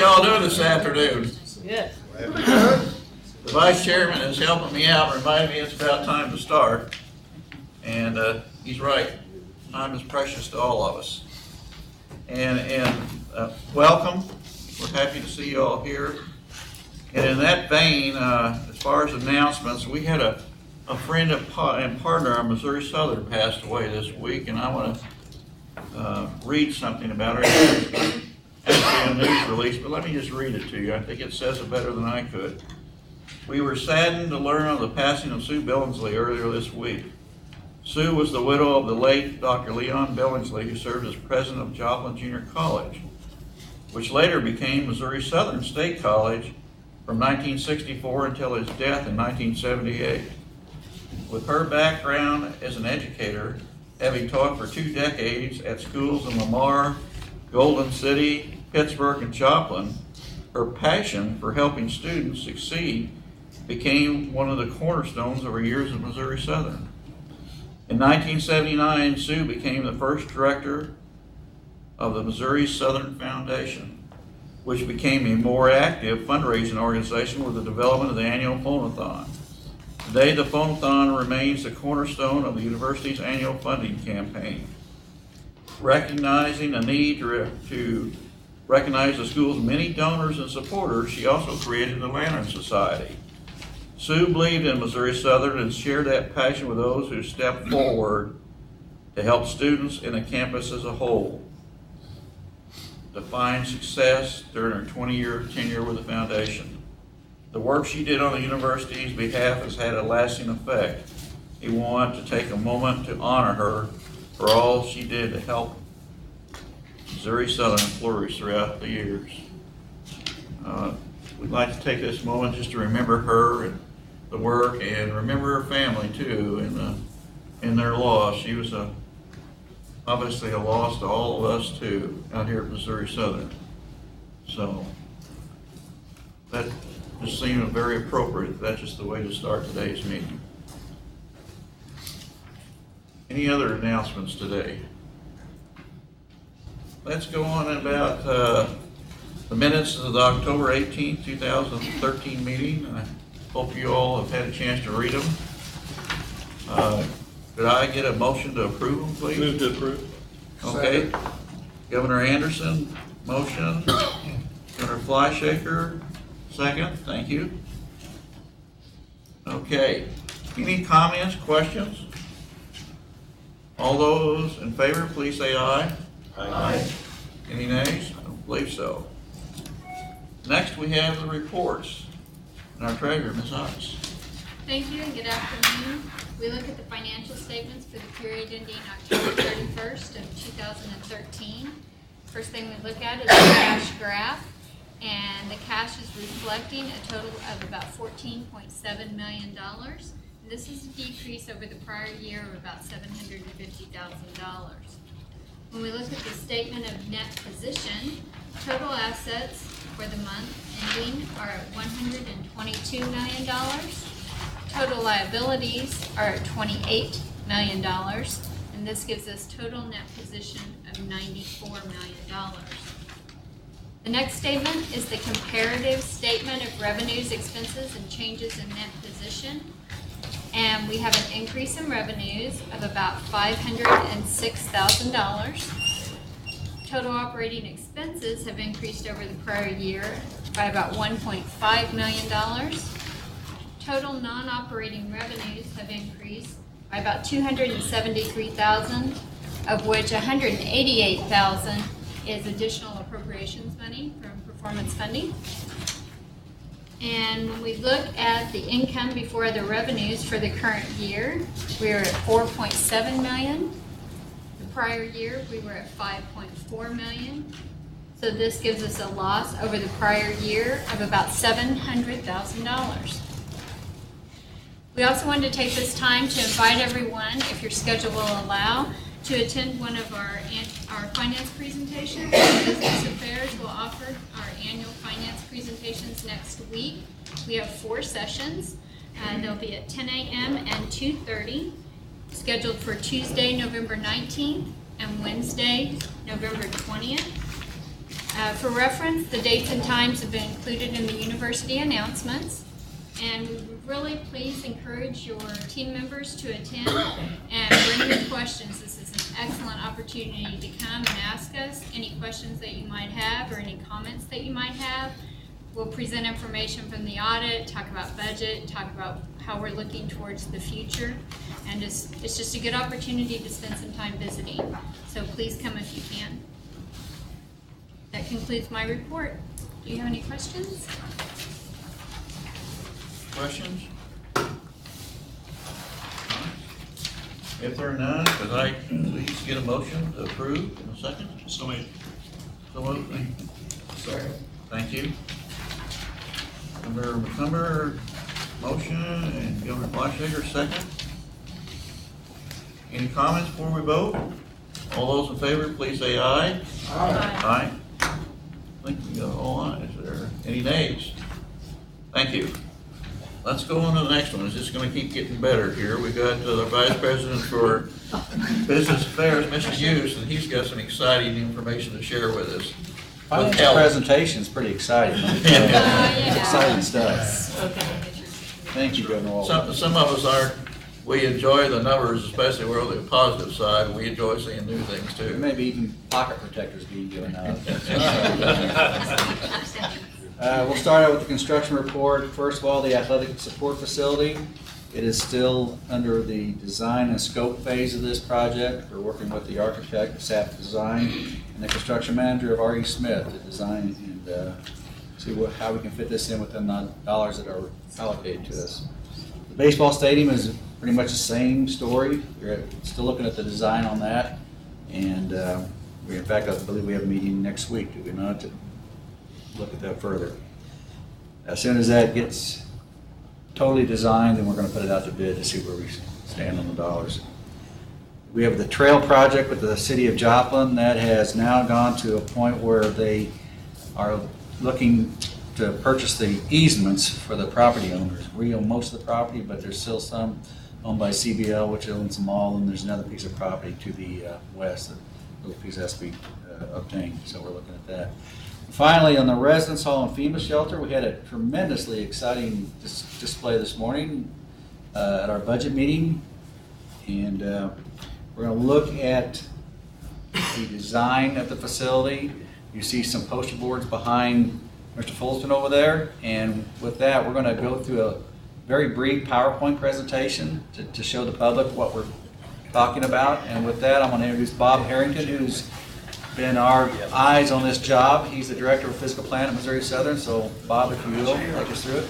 Y'all doing this afternoon? Yes. The vice chairman is helping me out, reminding me it's about time to start. And he's right. Time is precious to all of us. And welcome. We're happy to see you all here. And in that vein, as far as announcements, we had a friend and partner of Missouri Southern passed away this week, and I want to read something about her. It's actually a news release, but let me just read it to you. I think it says it better than I could. We were saddened to learn of the passing of Sue Billingsley earlier this week. Sue was the widow of the late Dr. Leon Billingsley, who served as president of Joplin Junior College, which later became Missouri Southern State College from 1964 until his death in 1978. With her background as an educator, having taught for 2 decades at schools in Lamar, Golden City, Pittsburgh, and Joplin, her passion for helping students succeed became one of the cornerstones of her years at Missouri Southern. In 1979, Sue became the first director of the Missouri Southern Foundation, which became a more active fundraising organization with the development of the annual Phonathon. Today, the Phonathon remains the cornerstone of the university's annual funding campaign. Recognizing the need to recognize the school's many donors and supporters, she also created the Lantern Society. Sue believed in Missouri Southern and shared that passion with those who stepped forward to help students and the campus as a whole define success during her 20-year tenure with the foundation. The work she did on the university's behalf has had a lasting effect. We want to take a moment to honor her for all she did to help Missouri Southern flourish throughout the years. We'd like to take this moment just to remember her and the work, and remember her family too, in their loss. She was obviously a loss to all of us too out here at Missouri Southern. So that just seemed very appropriate. That's just the way to start today's meeting. Any other announcements today? Let's go on about the minutes of the October 18th, 2013 meeting. I hope you all have had a chance to read them. Could I get a motion to approve them, please? Move to approve. Okay. Second. Governor Anderson, motion. Governor Flyshaker, second. Thank you. Okay. Any comments, questions? All those in favor, please say aye. Aye. Any nays? I don't believe so. Next, we have the reports. And our treasurer, Ms. Otis. Thank you and good afternoon. We look at the financial statements for the period ending October 31st of 2013. First thing we look at is the cash graph, and the cash is reflecting a total of about $14.7 million. And this is a decrease over the prior year of about $750,000. When we look at the statement of net position, total assets for the month ending are at $122 million. Total liabilities are at $28 million, and this gives us total net position of $94 million. The next statement is the comparative statement of revenues, expenses, and changes in net position. And we have an increase in revenues of about $506,000. Total operating expenses have increased over the prior year by about $1.5 million. Total non-operating revenues have increased by about $273,000, of which $188,000 is additional appropriations money from performance funding. And when we look at the income before the revenues for the current year, we are at $4.7 million. The prior year, we were at $5.4 million. So this gives us a loss over the prior year of about $700,000. We also wanted to take this time to invite everyone, if your schedule will allow, to attend one of our finance presentations. Business Affairs will offer our annual finance presentations next week. We have 4 sessions. They'll be at 10 a.m. and 2:30, scheduled for Tuesday, November 19th and Wednesday, November 20th. For reference, the dates and times have been included in the university announcements. And we would really please encourage your team members to attend and bring your questions. This is an excellent opportunity to come and ask us any questions that you might have or any comments that you might have. We'll present information from the audit, talk about budget, talk about how we're looking towards the future. And it's just a good opportunity to spend some time visiting. So please come if you can. That concludes my report. Do you have any questions? Questions? If there are none, could I please get a motion to approve in a second? So made. So moved. Second. Thank you. Member McCumber, motion, and Governor Fleischager, second. Any comments before we vote? All those in favor, please say aye. Aye. I think we got all ayes. Is there any nays? Thank you. Let's go on to the next one. It's just going to keep getting better here. We got the Vice President for Business Affairs, Mr. Hughes, and he's got some exciting information to share with us. Financial presentation is pretty exciting. Yeah. Exciting stuff. Thank you, Governor Nov. Some of us aren't, we enjoy the numbers, especially we're on the positive side, and we enjoy seeing new things too. Maybe even pocket protectors being given out. We'll start out with the construction report. First of all, the athletic support facility. It is still under the design and scope phase of this project. We're working with the architect, SAP Design, and the construction manager of R.E. Smith to design and see how we can fit this in within the dollars that are allocated to us. The baseball stadium is pretty much the same story. We're still looking at the design on that. And in fact, I believe we have a meeting next week, do we not, to look at that further. As soon as that gets totally designed, then we're going to put it out to bid to see where we stand on the dollars. We have the trail project with the city of Joplin that has now gone to a point where they are looking to purchase the easements for the property owners. We own most of the property, but there's still some owned by CBL, which owns them all, and there's another piece of property to the west that little piece has to be obtained, so we're looking at that. Finally, on the residence hall and FEMA shelter, we had a tremendously exciting display this morning at our budget meeting, and we're going to look at the design of the facility. You see some poster boards behind Mr. Fulton over there, and with that, we're going to go through a very brief PowerPoint presentation to show the public what we're talking about. And with that, I'm going to introduce Bob Harrington, who's been our eyes on this job. He's the director of physical plan at Missouri Southern. So, Bob, if you will, take us through it.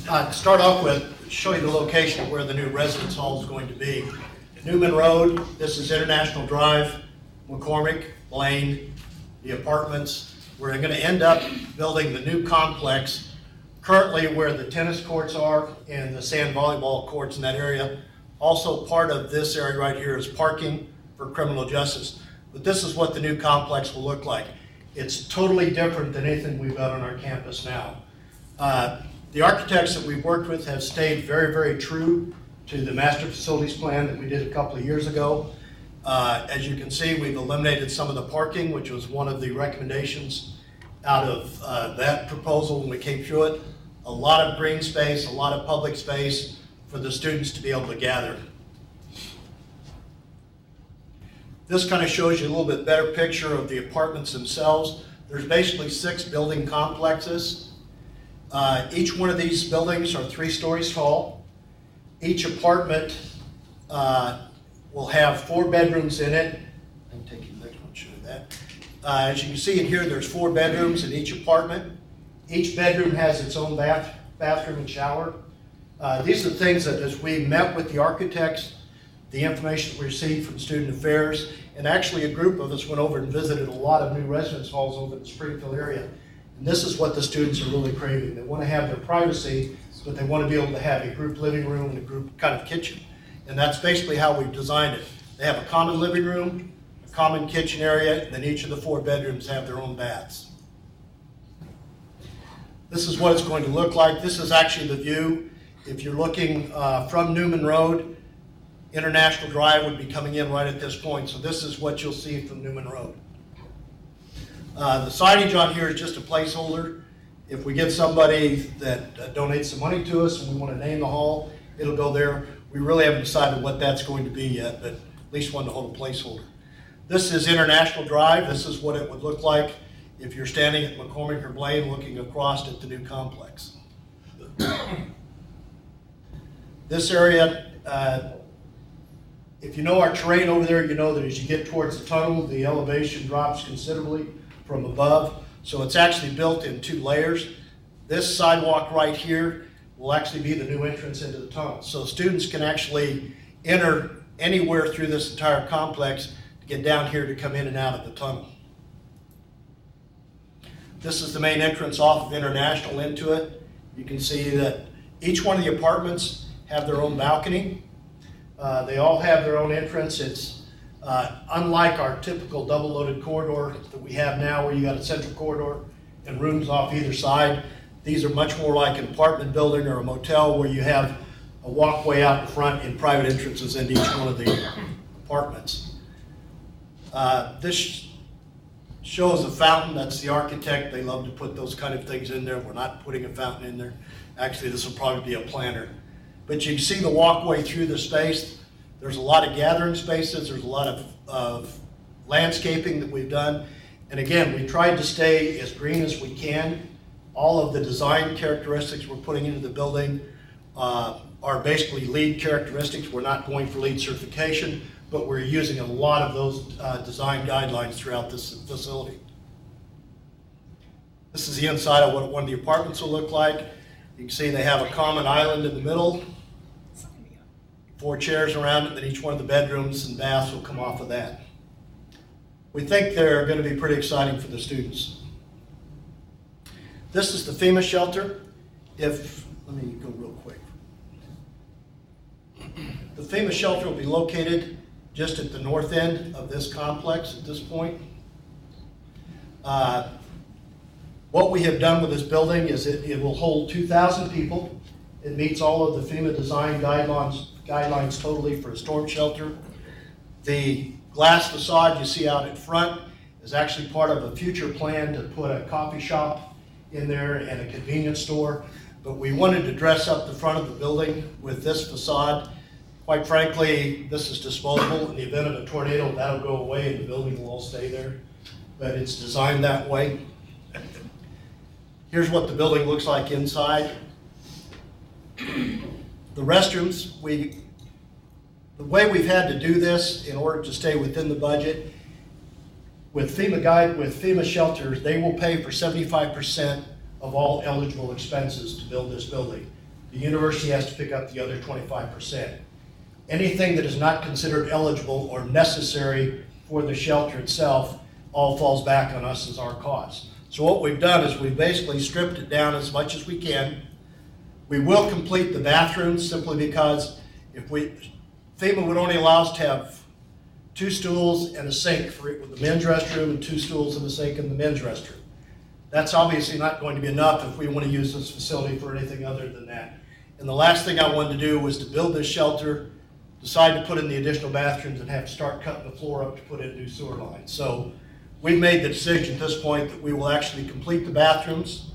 To start off with, show you the location of where the new residence hall is going to be. Newman Road, this is International Drive, McCormick, Blaine, the apartments. We're going to end up building the new complex currently where the tennis courts are and the sand volleyball courts in that area. Also part of this area right here is parking for criminal justice. But this is what the new complex will look like. It's totally different than anything we've got on our campus now. The architects that we've worked with have stayed very, very true to the master facilities plan that we did a couple of years ago. As you can see, we've eliminated some of the parking, which was one of the recommendations out of that proposal when we came through it. A lot of green space, a lot of public space for the students to be able to gather. This kind of shows you a little bit better picture of the apartments themselves. There's basically 6 building complexes. Each one of these buildings are 3 stories tall. Each apartment will have 4 bedrooms in it. I can take you to the next one and show you that. As you can see in here, there's 4 bedrooms in each apartment. Each bedroom has its own bathroom and shower. These are things that as we met with the architects, the information that we received from Student Affairs, and actually a group of us went over and visited a lot of new residence halls over in the Springfield area. And this is what the students are really craving. They want to have their privacy, but they want to be able to have a group living room and a group kind of kitchen. And that's basically how we've designed it. They have a common living room, a common kitchen area, and then each of the 4 bedrooms have their own baths. This is what it's going to look like. This is actually the view. If you're looking from Newman Road International Drive would be coming in right at this point, so this is what you'll see from Newman Road. The signage on here is just a placeholder. If we get somebody that donates some money to us and we want to name the hall, it'll go there. We really haven't decided what that's going to be yet, but at least wanted to hold a placeholder. This is International Drive. This is what it would look like if you're standing at McCormick or Blaine looking across at the new complex. This area, if you know our terrain over there, you know that as you get towards the tunnel, the elevation drops considerably from above. So it's actually built in 2 layers. This sidewalk right here will actually be the new entrance into the tunnel. So students can actually enter anywhere through this entire complex to get down here to come in and out of the tunnel. This is the main entrance off of International into it. You can see that each one of the apartments have their own balcony. They all have their own entrance. It's unlike our typical double-loaded corridor that we have now where you got a central corridor and rooms off either side. These are much more like an apartment building or a motel where you have a walkway out in front and private entrances into each one of the apartments. This shows a fountain. That's the architect. They love to put those kind of things in there. We're not putting a fountain in there. Actually, this will probably be a planter. But you can see the walkway through the space. There's a lot of gathering spaces. There's a lot of landscaping that we've done. And again, we tried to stay as green as we can. All of the design characteristics we're putting into the building are basically LEED characteristics. We're not going for LEED certification, but we're using a lot of those design guidelines throughout this facility. This is the inside of what one of the apartments will look like. You can see they have a common island in the middle, 4 chairs around it, then each one of the bedrooms and baths will come off of that. We think they're going to be pretty exciting for the students. This is the FEMA shelter. Let me go real quick. The FEMA shelter will be located just at the north end of this complex at this point. What we have done with this building is it will hold 2,000 people. It meets all of the FEMA design guidelines totally for a storm shelter. The glass facade you see out in front is actually part of a future plan to put a coffee shop in there and a convenience store. But we wanted to dress up the front of the building with this facade. Quite frankly, this is disposable. In the event of a tornado, that'll go away and the building will all stay there. But it's designed that way. Here's what the building looks like inside. The restrooms, the way we've had to do this in order to stay within the budget, with FEMA shelters, they will pay for 75% of all eligible expenses to build this building. The university has to pick up the other 25%. Anything that is not considered eligible or necessary for the shelter itself all falls back on us as our cost. So what we've done is we've basically stripped it down as much as we can. We will complete the bathrooms simply because FEMA would only allow us to have 2 stools and a sink with the men's restroom and 2 stools and a sink in the men's restroom. That's obviously not going to be enough if we want to use this facility for anything other than that. And the last thing I wanted to do was to build this shelter, decide to put in the additional bathrooms, and have to start cutting the floor up to put in new sewer lines. So we've made the decision at this point that we will actually complete the bathrooms.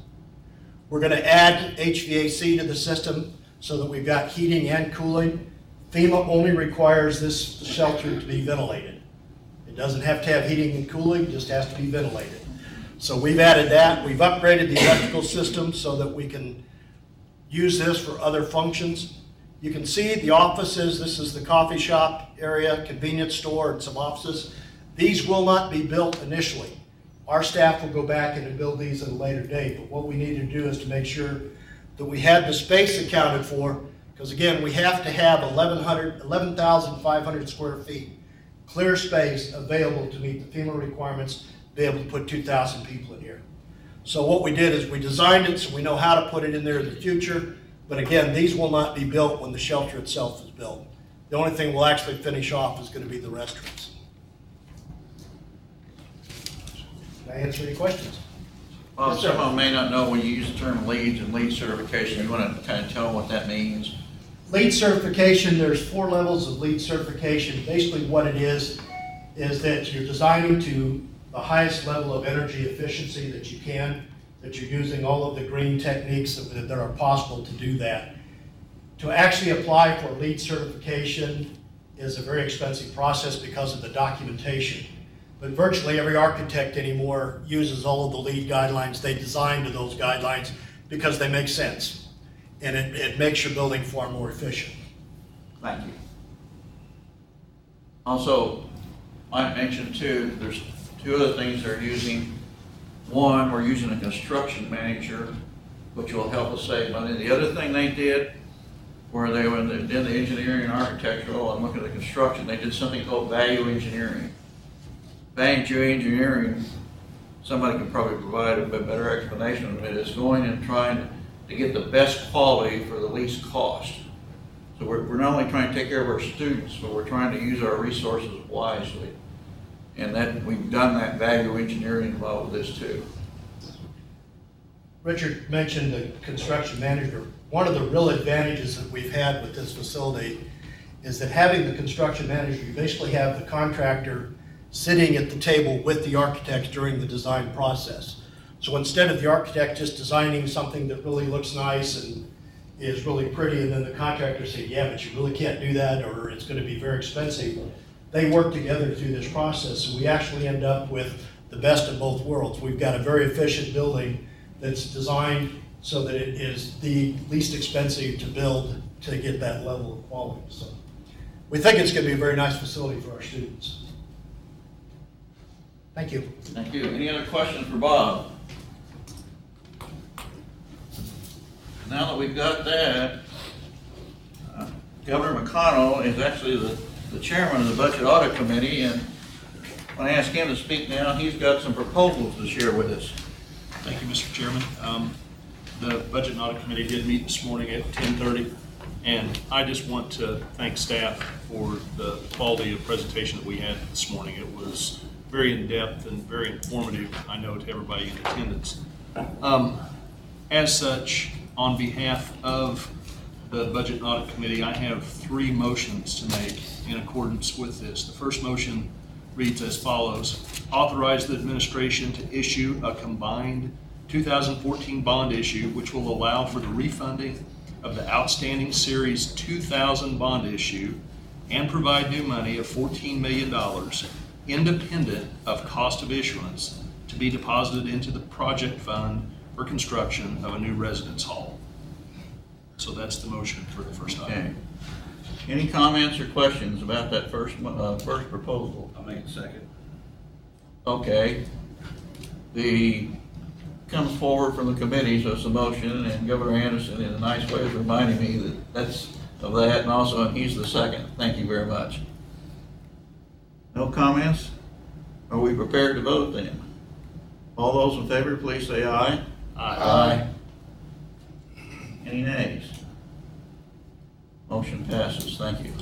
We're going to add HVAC to the system so that we've got heating and cooling. FEMA only requires this shelter to be ventilated. It doesn't have to have heating and cooling, it just has to be ventilated. So we've added that. We've upgraded the electrical system so that we can use this for other functions. You can see the offices. This is the coffee shop area, convenience store, and some offices. These will not be built initially. Our staff will go back and build these at a later date, but what we need to do is to make sure that we have the space accounted for, because again, we have to have 11,500 square feet clear space available to meet the FEMA requirements, be able to put 2,000 people in here. So what we did is we designed it so we know how to put it in there in the future, but again, these will not be built when the shelter itself is built. The only thing we'll actually finish off is going to be the restrooms. Can I answer any questions? Well, Yes, sir. someone may not know when you use the term LEED and LEED certification. You want to kind of tell them what that means? LEED certification, there's 4 levels of LEED certification. Basically what it is that you're designing to the highest level of energy efficiency that you can, that you're using all of the green techniques that are possible to do that. To actually apply for LEED certification is a very expensive process because of the documentation. But virtually every architect anymore uses all of the LEED guidelines. They design to those guidelines because they make sense. And it makes your building far more efficient. Thank you. Also, I mentioned too, there's 2 other things they're using. One, we're using a construction manager, which will help us save money. The other thing they did, where they did the engineering and architectural and look at the construction, they did something called value engineering. Value engineering, somebody can probably provide a bit better explanation of it, is going and trying to get the best quality for the least cost. So we're not only trying to take care of our students, but we're trying to use our resources wisely. And that we've done that value engineering involved with this too. Richard mentioned the construction manager. One of the real advantages that we've had with this facility is that having the construction manager, you basically have the contractor sitting at the table with the architect during the design process. So instead of the architect just designing something that really looks nice and is really pretty, and then the contractor say, yeah, but you really can't do that, or it's going to be very expensive, they work together through this process, and we actually end up with the best of both worlds. We've got a very efficient building that's designed so that it is the least expensive to build to get that level of quality. So we think it's going to be a very nice facility for our students. Thank you. Thank you. Any other questions for Bob? Now that we've got that, Governor McConnell is actually the chairman of the Budget Audit Committee, and when I ask him to speak now, he's got some proposals to share with us. Thank you, Mr. Chairman. The Budget and Audit Committee did meet this morning at 10:30, and I just want to thank staff for the quality of presentation that we had this morning. It was very in-depth and very informative, I know, to everybody in attendance. As such, on behalf of the Budget and Audit Committee, I have 3 motions to make in accordance with this. The first motion reads as follows: authorize the administration to issue a combined 2014 bond issue, which will allow for the refunding of the outstanding Series 2000 bond issue and provide new money of $14 million independent of cost of issuance to be deposited into the project fund for construction of a new residence hall. So that's the motion for the first Okay. item. Any comments or questions about that first proposal? I'll make it second. Okay. Comes forward from the committee, so it's a motion, and Governor Anderson in a nice way is reminding me that that's of that, and also he's the second. Thank you very much. No comments? Are we prepared to vote then? All those in favor, please say aye. Aye. Any nays? Motion passes. Thank you.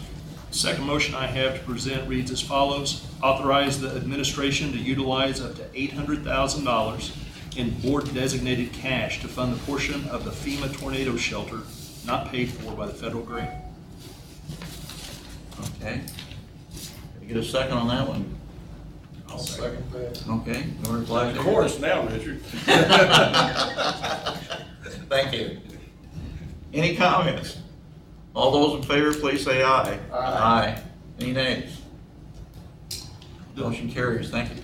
Second motion I have to present reads as follows: authorize the administration to utilize up to $800,000 in board-designated cash to fund the portion of the FEMA tornado shelter not paid for by the federal grant. Okay. Can you get a second on that one? I'll second that. Okay. Governor Flash. Of course now, Richard. Thank you. Any comments? All those in favor, please say aye. Aye. Any nays? Motion carries. Thank you.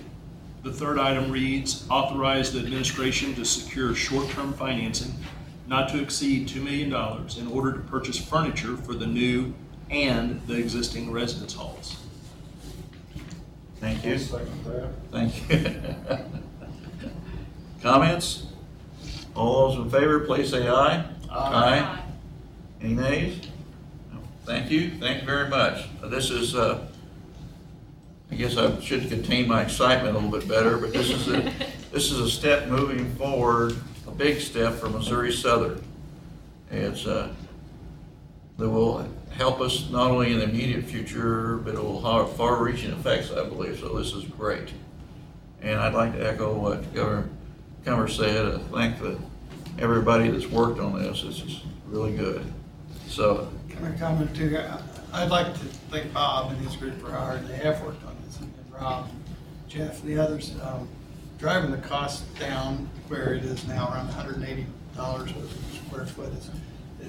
The third item reads, authorize the administration to secure short-term financing not to exceed $2 million in order to purchase furniture for the new and the existing residence halls. Thank you. I'll second that. Thank you. Comments? All those in favor, please say aye. Aye. Any nays? No. Thank you. Thank you very much. This is, I guess I should contain my excitement a little bit better, but this is a step moving forward, a big step for Missouri Southern. It's that will help us not only in the immediate future, but it will have far-reaching effects, I believe. So this is great. And I'd like to echo what Governor Cummer said. Thank everybody that's worked on this. This is really good. So Can I comment too? I'd like to thank Bob and his group for how hard they have worked on this, and Rob, Jeff, the others, driving the cost down where it is now, around $180 a square foot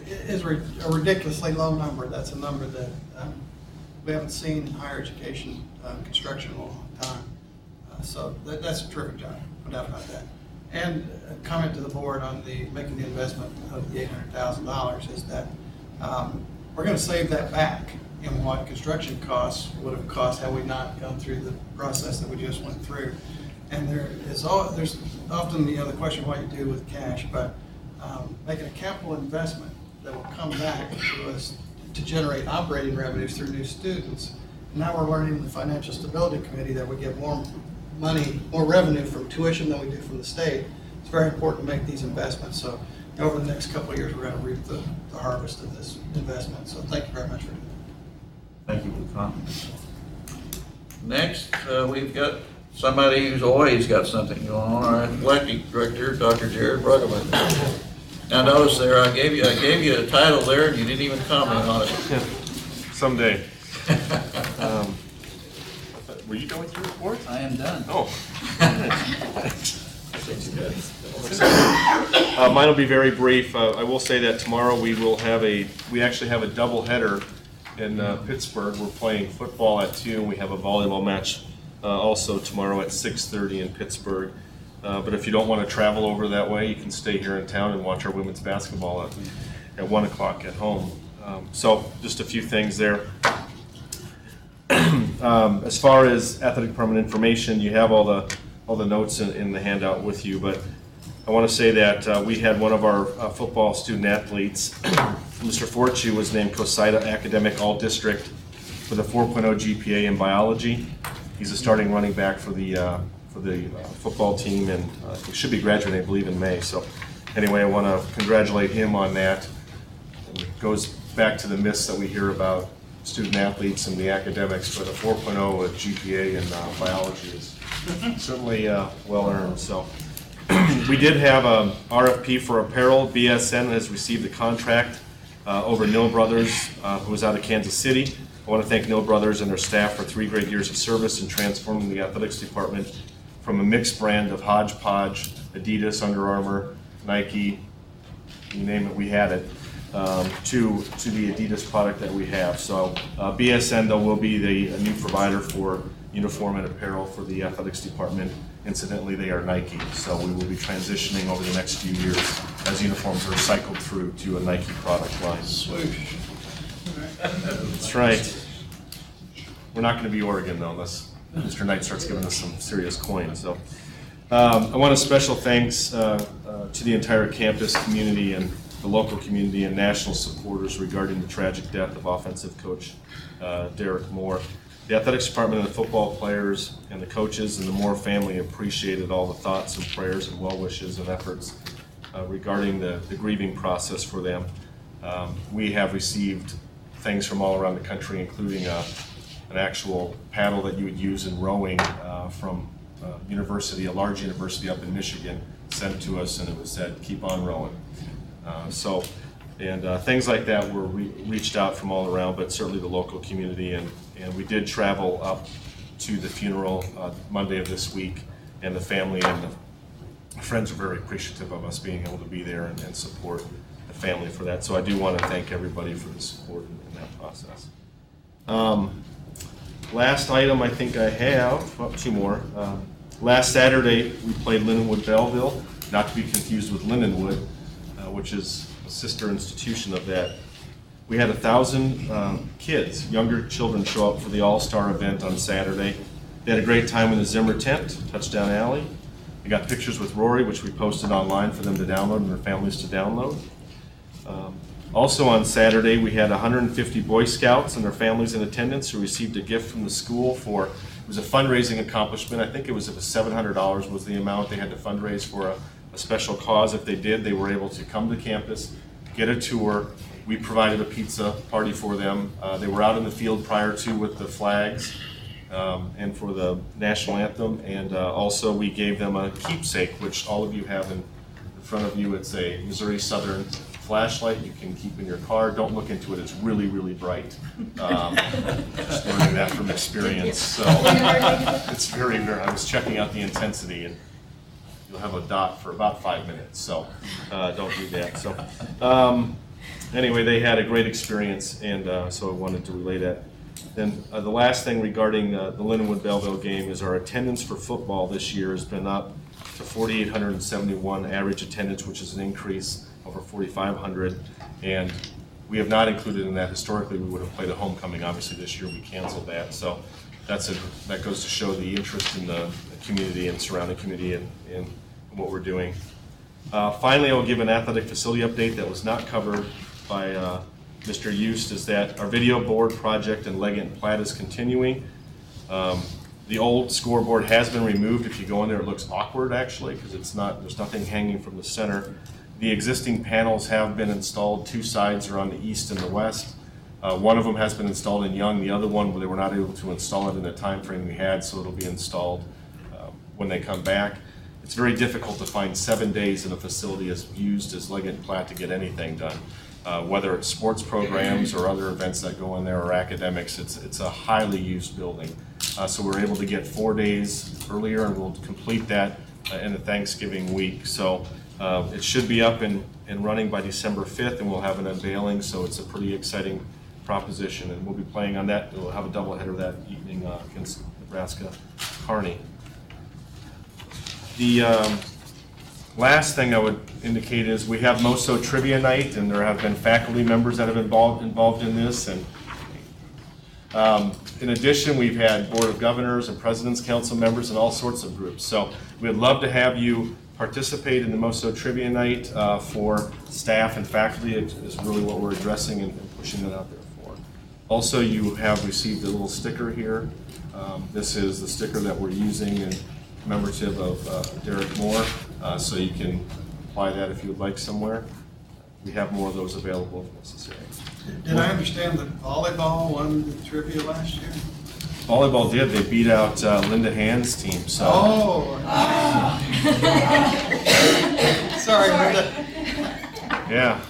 is a ridiculously low number. That's a number that we haven't seen in higher education construction in a long time. So that's a terrific job, no doubt about that. And a comment to the board on making the investment of the $800,000 is that we're going to save that back in what construction costs would have cost had we not gone through the process that we just went through. And there's often the question what you do with cash, but making a capital investment that will come back to us to generate operating revenues through new students. Now we're learning in the Financial Stability Committee that we get more money, more revenue from tuition than we do from the state. It's very important to make these investments. So over the next couple of years, we're going to reap the harvest of this investment. So thank you very much for doing that. Thank you for the comments. Next, we've got somebody who's always got something going on, our athletic director, Dr. Jared Bruggeman. Now notice there, I gave you a title there and you didn't even comment on it. Someday. Were you going through reports? I am done. Oh. Mine will be very brief. I will say that tomorrow we actually have a double header in Pittsburgh. We're playing football at 2 and we have a volleyball match also tomorrow at 6:30 in Pittsburgh. But if you don't want to travel over that way, you can stay here in town and watch our women's basketball at 1 o'clock at home. So just a few things there. As far as athletic department information, you have all the notes in the handout with you, but I want to say that we had one of our football student athletes, Mr. Fortune, was named COSIDA Academic All-District with a 4.0 GPA in biology. He's a starting running back for the football team, and he should be graduating, I believe, in May. So anyway, I want to congratulate him on that. It goes back to the myths that we hear about student athletes and the academics, but a 4.0 GPA in biology is certainly well earned. So we did have a RFP for apparel. BSN has received a contract over Nill Brothers, who was out of Kansas City. I want to thank Nill Brothers and their staff for 3 great years of service in transforming the athletics department from a mixed brand of hodgepodge, Adidas, Under Armour, Nike, you name it, we had it, to the Adidas product that we have. So BSN, though, will be the new provider for uniform and apparel for the athletics department. Incidentally, they are Nike, so we will be transitioning over the next few years as uniforms are cycled through to a Nike product line. Swoosh. That's right. We're not going to be Oregon, though, unless Mr. Knight starts giving us some serious coin. So I want a special thanks to the entire campus community and the local community and national supporters regarding the tragic death of offensive coach Derek Moore. The athletics department and the football players and the coaches and the Moore family appreciated all the thoughts and prayers and well wishes and efforts regarding the grieving process for them. We have received things from all around the country, including an actual paddle that you would use in rowing from a large university up in Michigan, sent to us, and it was said, "Keep on rowing." Things like that were reached out from all around, but certainly the local community, and we did travel up to the funeral Monday of this week, and the family and the friends were very appreciative of us being able to be there and support the family for that. So I do want to thank everybody for the support in that process. Last item I think I have, well, 2 more. Last Saturday we played Lindenwood Belleville, not to be confused with Lindenwood, which is a sister institution of that. We had 1,000 kids, younger children, show up for the All-Star event on Saturday. They had a great time in the Zimmer tent, Touchdown Alley. They got pictures with Rory, which we posted online for them to download and their families to download. Also on Saturday, we had 150 Boy Scouts and their families in attendance who received a gift from the school it was a fundraising accomplishment. I think it was $700 was the amount they had to fundraise for a special cause. If they did, they were able to come to campus, get a tour. We provided a pizza party for them. They were out in the field prior to with the flags and for the national anthem. And also we gave them a keepsake, which all of you have in front of you. It's a Missouri Southern flashlight you can keep in your car. Don't look into it, it's really, really bright. Just learning that from experience. So it's very, very, I was checking out the intensity, and you'll have a dot for about 5 minutes, so don't do that. So anyway, they had a great experience, and so I wanted to relay that. Then the last thing regarding the Lindenwood-Belleville game is our attendance for football this year has been up to 4,871 average attendance, which is an increase over 4,500. And we have not included in that. Historically, we would have played a homecoming. Obviously, this year we canceled that. So that goes to show the interest in the community and surrounding community and what we're doing. Finally, I'll give an athletic facility update that was not covered by Mr. Eust, is that our video board project in Leggett and Platt is continuing. The old scoreboard has been removed. If you go in there, it looks awkward actually, because there's nothing hanging from the center. The existing panels have been installed. 2 sides are on the east and the west. One of them has been installed in Young. The other one, they were not able to install it in the time frame we had, so it'll be installed when they come back. It's very difficult to find 7 days in a facility as used as Leggett and Platt to get anything done. Whether it's sports programs or other events that go in there or academics, it's a highly used building. So we're able to get 4 days earlier, and we'll complete that in the Thanksgiving week. So it should be up and running by December 5th, and we'll have an unveiling, so it's a pretty exciting proposition, and we'll be playing on that. We'll have a doubleheader that evening against Nebraska Kearney. The last thing I would indicate is we have MOSO Trivia Night, and there have been faculty members that have been involved in this. And in addition, we've had Board of Governors and President's Council members and all sorts of groups. So we'd love to have you participate in the MOSO Trivia Night for staff and faculty. It is really what we're addressing and pushing it out there for. Also, you have received a little sticker here. This is the sticker that we're using in commemorative of Derek Moore, so you can apply that if you would like somewhere. We have more of those available if necessary. Did I understand that volleyball won the trivia last year? Volleyball did. They beat out Linda Hand's team. So. Oh. Sorry, Linda. Yeah,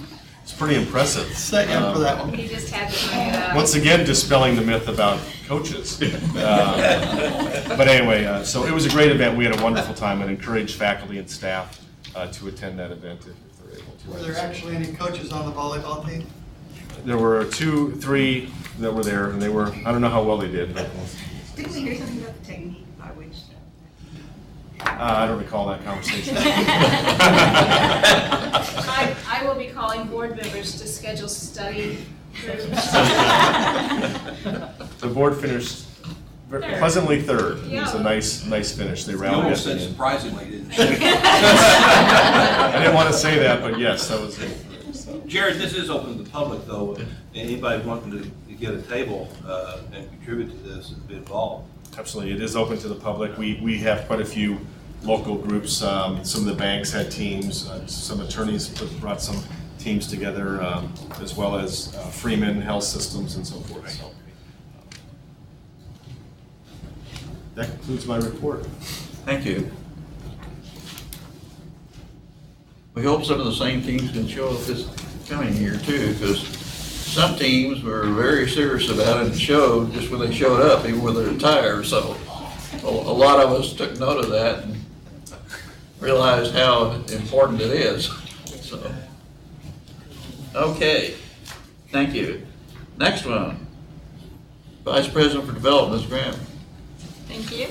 it's pretty impressive. Set you up for that one. He just had to bring it up. Once again, dispelling the myth about coaches. But anyway, so it was a great event. We had a wonderful time, and encouraged faculty and staff to attend that event if they're able to. Were there actually any coaches on the volleyball team? There were 2, 3 that were there, and they were, I don't know how well they did, but Didn't we hear something about the technique by which? I don't recall that conversation. I will be calling board members to schedule study groups. The board finished pleasantly third. It was a nice finish. They You rallied almost at the said end. surprisingly, didn't you? I didn't want to say that, but yes, that was it. So. Jared, this is open to the public though, and anybody wanting to get a table and contribute to this and be involved. Absolutely, it is open to the public. We have quite a few local groups. Some of the banks had teams. Some attorneys brought some teams together, as well as Freeman Health Systems and so forth. So, that concludes my report. Thank you. We hope some of the same teams can show up this coming year too, because some teams were very serious about it and showed just when they showed up, even with their attire. So a lot of us took note of that and realized how important it is. So, okay, thank you. Next one, Vice President for Development, Ms. Graham. Thank you.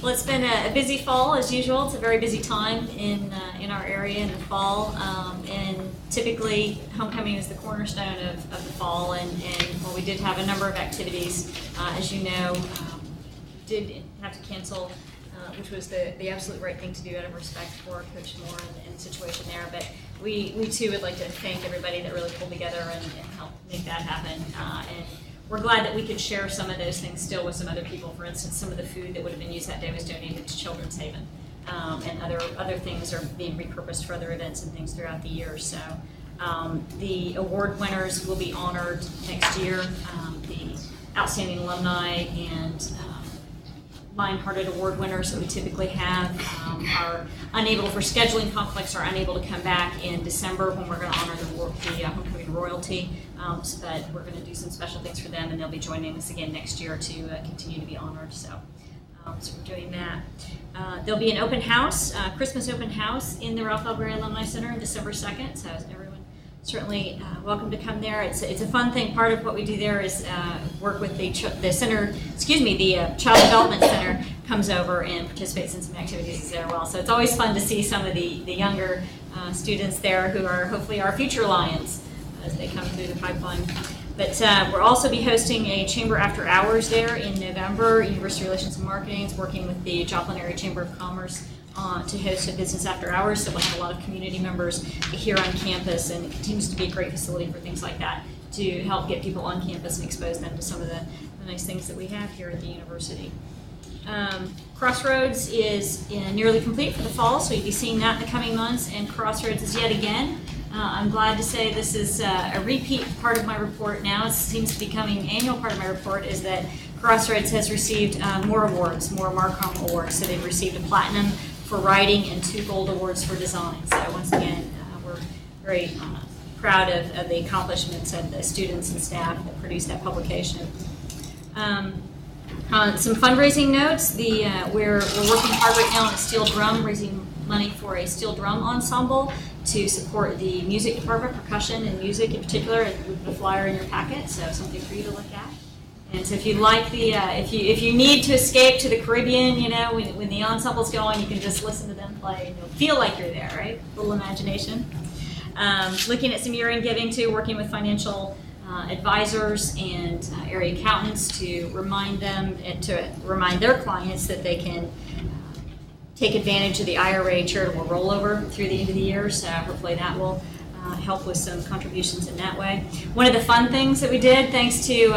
Well, it's been a busy fall as usual. It's a very busy time in our area in the fall, and typically homecoming is the cornerstone of the fall. And while we did have a number of activities, as you know, did have to cancel, which was the absolute right thing to do out of respect for Coach Moore and the situation there. But we too would like to thank everybody that really pulled together and helped make that happen. And we're glad that we could share some of those things still with some other people. For instance, some of the food that would have been used that day was donated to Children's Haven, and other things are being repurposed for other events and things throughout the year. So the award winners will be honored next year. The outstanding alumni and Lion-Hearted award winners that we typically have are unable, for scheduling conflicts, are unable to come back in December when we're going to honor the homecoming royalty. But we're going to do some special things for them, and they'll be joining us again next year to continue to be honored. So we're doing that. There'll be an open house, Christmas open house in the Ralph L. Berry Alumni Center on December 2nd. So everyone certainly welcome to come there. It's a fun thing. Part of what we do there is work with the center. The Child Development Center comes over and participates in some activities there as well. So it's always fun to see some of the younger students there who are hopefully our future Lions as they come through the pipeline. But we'll also be hosting a Chamber After Hours there in November. University Relations and Marketing is working with the Joplin Area Chamber of Commerce to host a business after hours. So we'll have a lot of community members here on campus, and it continues to be a great facility for things like that to help get people on campus and expose them to some of the nice things that we have here at the university. Crossroads is nearly complete for the fall, so you'll be seeing that in the coming months. And Crossroads is yet again, I'm glad to say this is a repeat part of my report now. It seems to be becoming annual part of my report, is that Crossroads has received more awards, more Marcom awards. So they've received a platinum for writing and 2 gold awards for design. So once again, we're very proud of the accomplishments of the students and staff that produced that publication. Some fundraising notes. We're working hard right now on a steel drum, raising money for a steel drum ensemble to support the music department, percussion and music in particular. With the flyer in your packet, so something for you to look at. And so if you like if you need to escape to the Caribbean, when the ensemble's going, you can just listen to them play and you'll feel like you're there, right? A little imagination. Looking at some year-end giving too, working with financial advisors and area accountants to remind them and to remind their clients that they can take advantage of the IRA charitable rollover through the end of the year. So hopefully that will help with some contributions in that way. One of the fun things that we did, thanks to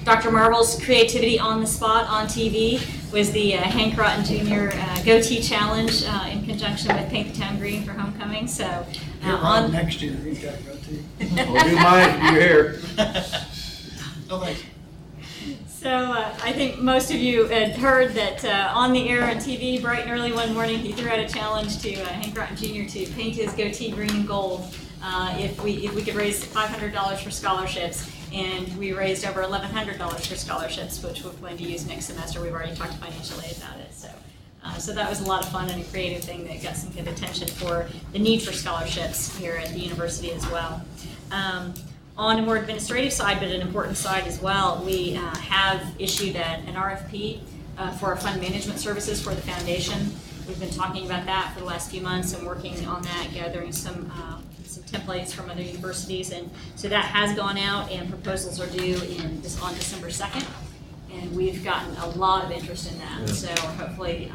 Dr. Marvel's creativity on the spot on TV, was the Hank Rotten Jr. Goatee Challenge in conjunction with Paint the Town Green for Homecoming. So on next year, he's got a goatee. We'll do mine if you're here. No thanks. So I think most of you had heard that on the air on TV, bright and early one morning, he threw out a challenge to Hank Rotten Jr. to paint his goatee green and gold if we could raise $500 for scholarships. And we raised over $1,100 for scholarships, which we're going to use next semester. We've already talked to financial aid about it. So that was a lot of fun and a creative thing that got some good attention for the need for scholarships here at the university as well. On a more administrative side, but an important side as well, we have issued an RFP for our fund management services for the foundation. We've been talking about that for the last few months and working on that, gathering some templates from other universities. And so that has gone out, and proposals are due on December 2nd. And we've gotten a lot of interest in that. So we're hopefully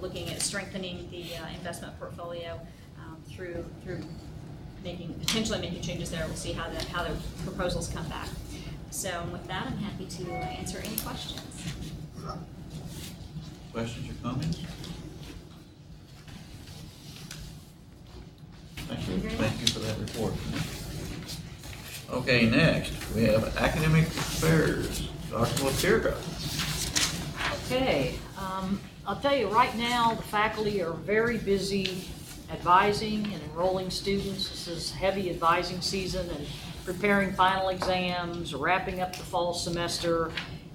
looking at strengthening the investment portfolio through potentially making changes there. We'll see how the proposals come back. So with that, I'm happy to answer any questions. Questions or comments? Thank you for that report. Okay, next, we have academic affairs. Dr. Lapira. Okay, I'll tell you right now, the faculty are very busy advising and enrolling students. This is heavy advising season and preparing final exams, wrapping up the fall semester,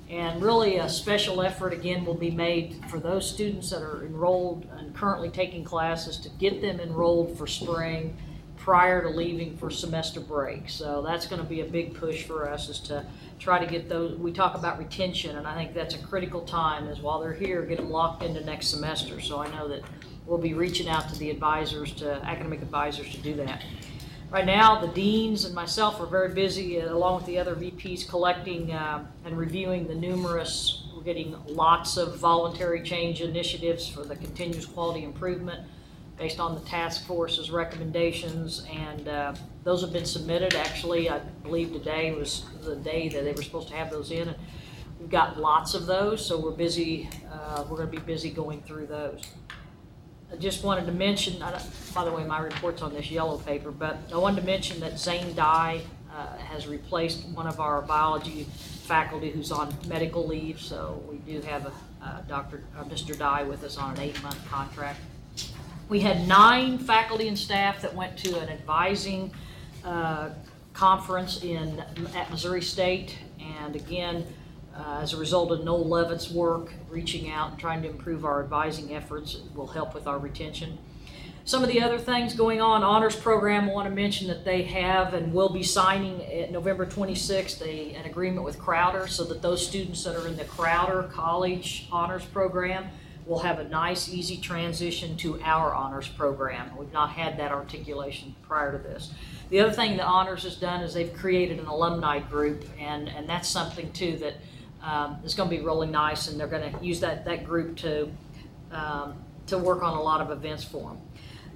and really a special effort again will be made for those students that are enrolled and currently taking classes to get them enrolled for spring prior to leaving for semester break. So that's going to be a big push for us, is to try to get those. We talk about retention, and I think that's a critical time, is while they're here, get them locked into next semester. So I know that we'll be reaching out to the advisors, to academic advisors, to do that. Right now, the deans and myself are very busy, along with the other VPs, collecting and reviewing the numerous, we're getting lots of voluntary change initiatives for the continuous quality improvement based on the task force's recommendations, and those have been submitted. Actually, I believe today was the day that they were supposed to have those in, and we've got lots of those, so we're busy. We're going to be busy going through those. I just wanted to mention, by the way, my report's on this yellow paper, but I wanted to mention that Zane Dye has replaced one of our biology faculty who's on medical leave, so we do have Mr. Dye with us on an 8-month contract. We had 9 faculty and staff that went to an advising conference at Missouri State. And again, as a result of Noel Levitt's work, reaching out and trying to improve our advising efforts will help with our retention. Some of the other things going on, honors program, I want to mention that they have and will be signing at November 26th an agreement with Crowder, so that those students that are in the Crowder College honors program will have a nice, easy transition to our honors program. We've not had that articulation prior to this. The other thing that honors has done is they've created an alumni group, and that's something too that is going to be really nice, and they're going to use that group to work on a lot of events for them.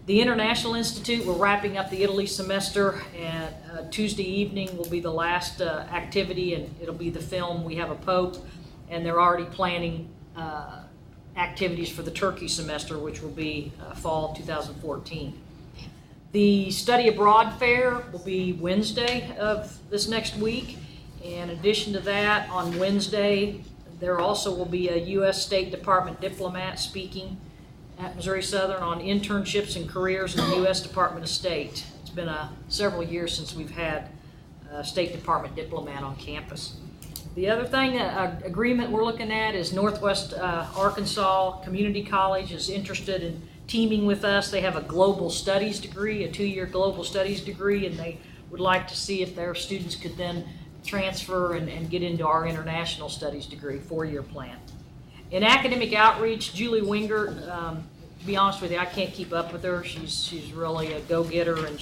The International Institute, we're wrapping up the Italy semester, and Tuesday evening will be the last activity, and it'll be the film We Have a Pope, and they're already planning activities for the Turkey semester, which will be fall 2014. The Study Abroad Fair will be Wednesday of this next week. In addition to that, on Wednesday, there also will be a U.S. State Department diplomat speaking at Missouri Southern on internships and careers in the U.S. Department of State. It's been several years since we've had a State Department diplomat on campus. The other thing, agreement we're looking at is Northwest Arkansas Community College is interested in teaming with us. They have a global studies degree, a 2-year global studies degree, and they would like to see if their students could then transfer and get into our international studies degree, 4-year plan. In academic outreach, Julie Wingert, to be honest with you, I can't keep up with her. She's really a go-getter, and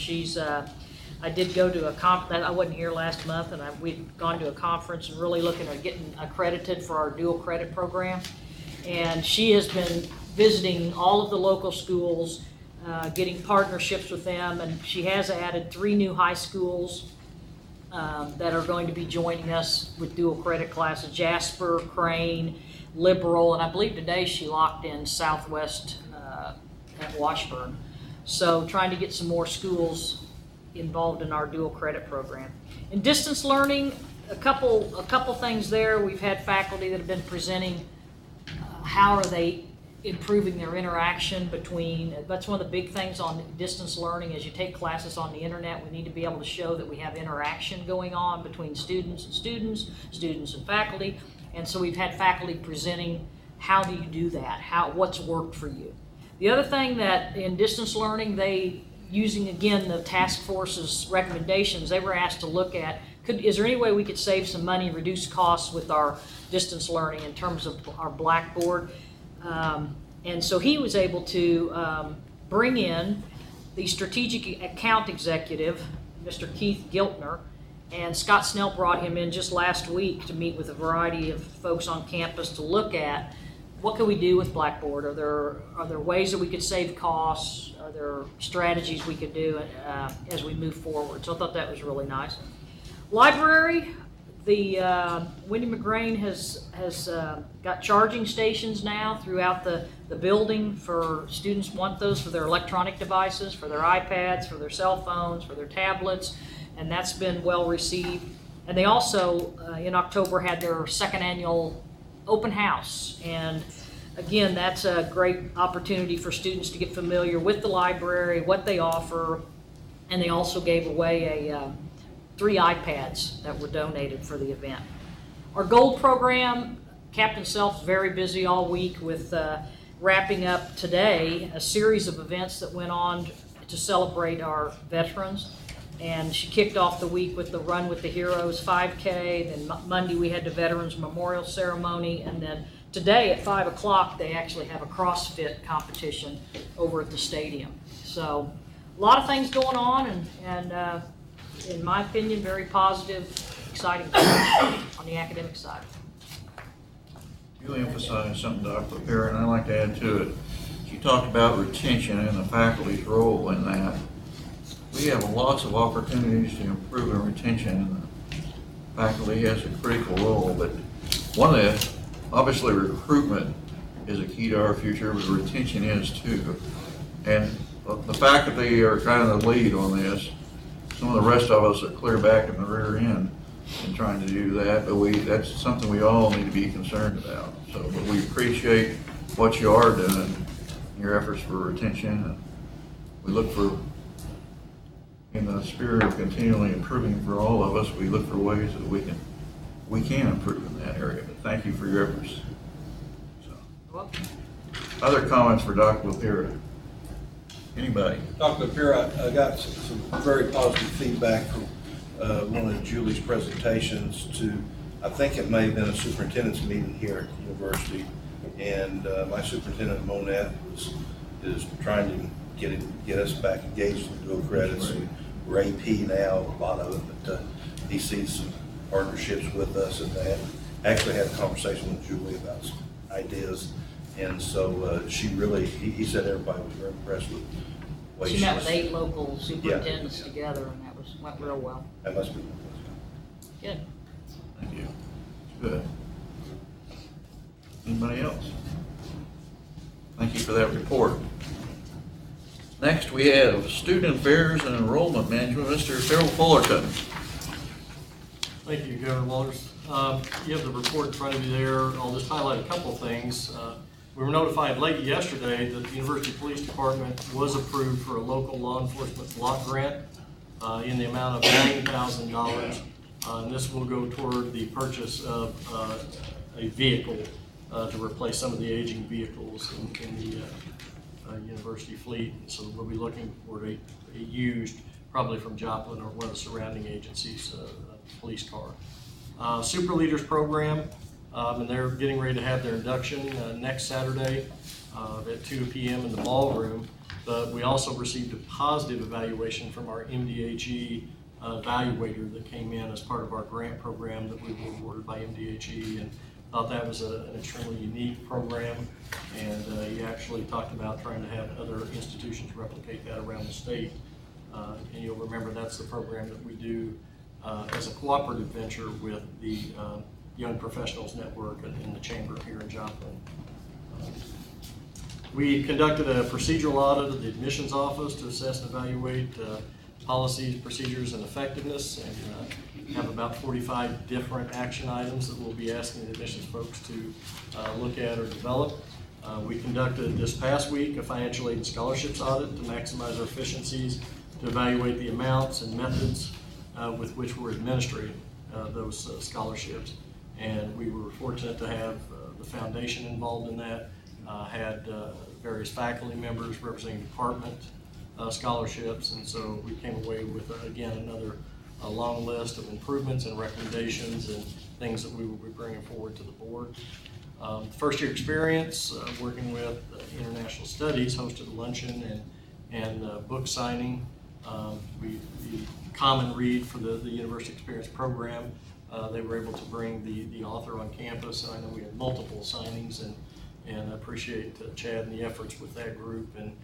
I did go to a conference. I wasn't here last month, and we'd gone to a conference and really looking at getting accredited for our dual credit program. And she has been visiting all of the local schools, getting partnerships with them, and she has added 3 new high schools that are going to be joining us with dual credit classes: Jasper, Crane, Liberal, and I believe today she locked in Southwest at Washburn. So trying to get some more schools involved in our dual credit program. In distance learning, a couple things there. We've had faculty that have been presenting how are they improving their interaction between, that's one of the big things on distance learning. As you take classes on the internet, we need to be able to show that we have interaction going on between students and students and faculty. And so we've had faculty presenting, how do you do that? What's worked for you? The other thing that in distance learning, using again the task force's recommendations, they were asked to look at, is there any way we could save some money, reduce costs with our distance learning in terms of our Blackboard? And so he was able to bring in the strategic account executive, Mr. Keith Giltner, and Scott Snell brought him in just last week to meet with a variety of folks on campus to look at what can we do with Blackboard. Are there ways that we could save costs? Are there strategies we could do as we move forward? So I thought that was really nice. Library, the Wendy McGrain has got charging stations now throughout the building for students want those for their electronic devices, for their iPads, for their cell phones, for their tablets, and that's been well received. And they also, in October, had their second annual open house. And again, that's a great opportunity for students to get familiar with the library, what they offer, and they also gave away 3 iPads that were donated for the event. Our Gold program, Captain Self's very busy all week with wrapping up today a series of events that went on to celebrate our veterans. And she kicked off the week with the Run with the Heroes 5K. Then Monday we had the Veterans Memorial Ceremony. And then today at 5 o'clock they actually have a CrossFit competition over at the stadium. So a lot of things going on, and in my opinion, very positive, exciting on the academic side. You emphasized something, Dr. Perry, and I'd like to add to it. You talked about retention and the faculty's role in that. We have lots of opportunities to improve our retention, and the faculty has a critical role, but one of the, obviously recruitment is a key to our future, but retention is too. And the faculty are kind of the lead on this. Some of the rest of us are clear back in the rear end in trying to do that, but that's something we all need to be concerned about. So, but we appreciate what you are doing. your efforts for retention. We look for, in the spirit of continually improving for all of us, we look for ways that we can improve in that area. But thank you for your efforts. So, Welcome. other comments for Dr. LaPira? Anybody? Dr. LaPira, I got some very positive feedback from one of Julie's presentations to, I think it may have been a superintendent's meeting here at the university, and my superintendent Monette is trying to get us back engaged in dual credits. We're AP now, a lot of it, but he sees some partnerships with us in that. Actually had a conversation with Julie about some ideas, and so she really, he said everybody was very impressed with the way She met with was- 8 local superintendents Yeah. together, and went real well. That must be. Good. Thank you. Good. Anybody else? Thank you for that report. Next, we have Student Affairs and Enrollment Management, Mr. Phil Fullerton. Thank you, Governor Walters. You have the report in front of you there. I'll just highlight a couple things. We were notified late yesterday that the University Police Department was approved for a local law enforcement block grant in the amount of $9,000. And this will go toward the purchase of a vehicle to replace some of the aging vehicles in the university fleet. So we'll be looking for a used, probably from Joplin or one of the surrounding agencies, police car. Super Leaders Program, and they're getting ready to have their induction next Saturday at 2 p.m. in the ballroom. But we also received a positive evaluation from our MDHE evaluator that came in as part of our grant program that we were awarded by MDHE, and thought that was an extremely unique program. And he actually talked about trying to have other institutions replicate that around the state. And you'll remember that's the program that we do as a cooperative venture with the Young Professionals Network in the chamber here in Joplin. We conducted a procedural audit of the admissions office to assess and evaluate policies, procedures, and effectiveness, and have about 45 different action items that we'll be asking the admissions folks to look at or develop. We conducted this past week a financial aid and scholarships audit to maximize our efficiencies, to evaluate the amounts and methods with which we're administering those scholarships. And we were fortunate to have the foundation involved in that, had various faculty members representing department scholarships, and so we came away with, again, another long list of improvements and recommendations and things that we will be bringing forward to the board. First year experience, working with International Studies, hosted a luncheon and book signing. The common read for the University Experience program. They were able to bring the author on campus, and I know we had multiple signings, and I appreciate Chad and the efforts with that group and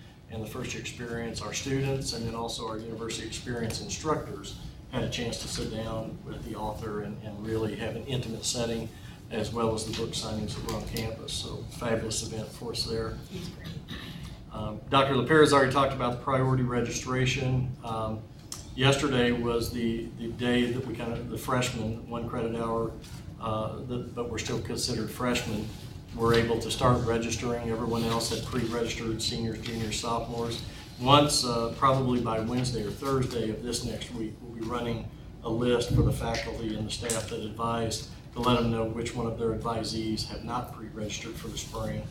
the first year experience. Our students and then also our University Experience instructors had a chance to sit down with the author and really have an intimate setting, as well as the book signings that were on campus. So fabulous event for us there. Dr. LaPira has already talked about the priority registration. Yesterday was the day that we the freshmen, 1 credit hour, but we're still considered freshmen, were able to start registering. Everyone else had pre-registered, seniors, juniors, sophomores. Once, probably by Wednesday or Thursday of this next week, we'll be running a list for the faculty and the staff that advised to let them know which one of their advisees have not pre-registered for the spring.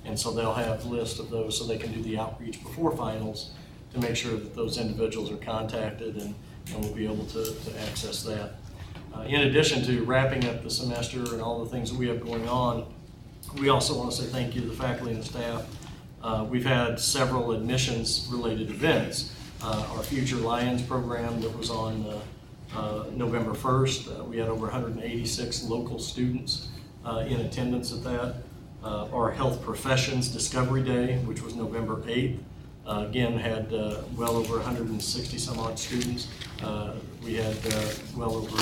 And so they'll have lists of those so they can do the outreach before finals to make sure that those individuals are contacted, and we'll be able to access that. In addition to wrapping up the semester and all the things that we have going on, we also want to say thank you to the faculty and the staff. We've had several admissions-related events. Our Future Lions program that was on November 1st, we had over 186 local students in attendance at that. Our Health Professions Discovery Day, which was November 8th, again had well over 160 some odd students. We had well over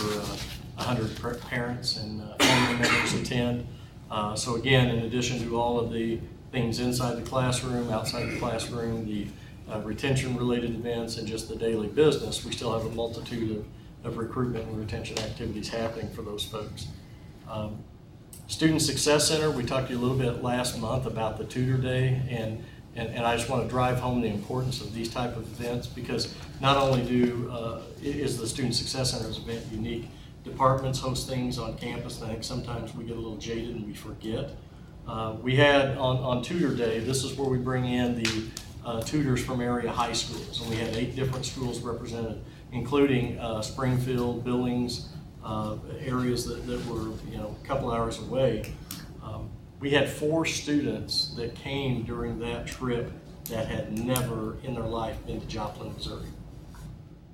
100 parents and family members attend. So again, in addition to all of the things inside the classroom, outside the classroom, the retention-related events, and just the daily business, we still have a multitude of recruitment and retention activities happening for those folks. Student Success Center, we talked to you a little bit last month about the Tutor Day, And I just want to drive home the importance of these type of events, because not only is the Student Success Center's event unique, departments host things on campus, and I think sometimes we get a little jaded and we forget. We had on Tutor Day, this is where we bring in the tutors from area high schools, and we had 8 different schools represented, including Springfield, Billings, areas that were a couple hours away. We had 4 students that came during that trip that had never in their life been to Joplin, Missouri.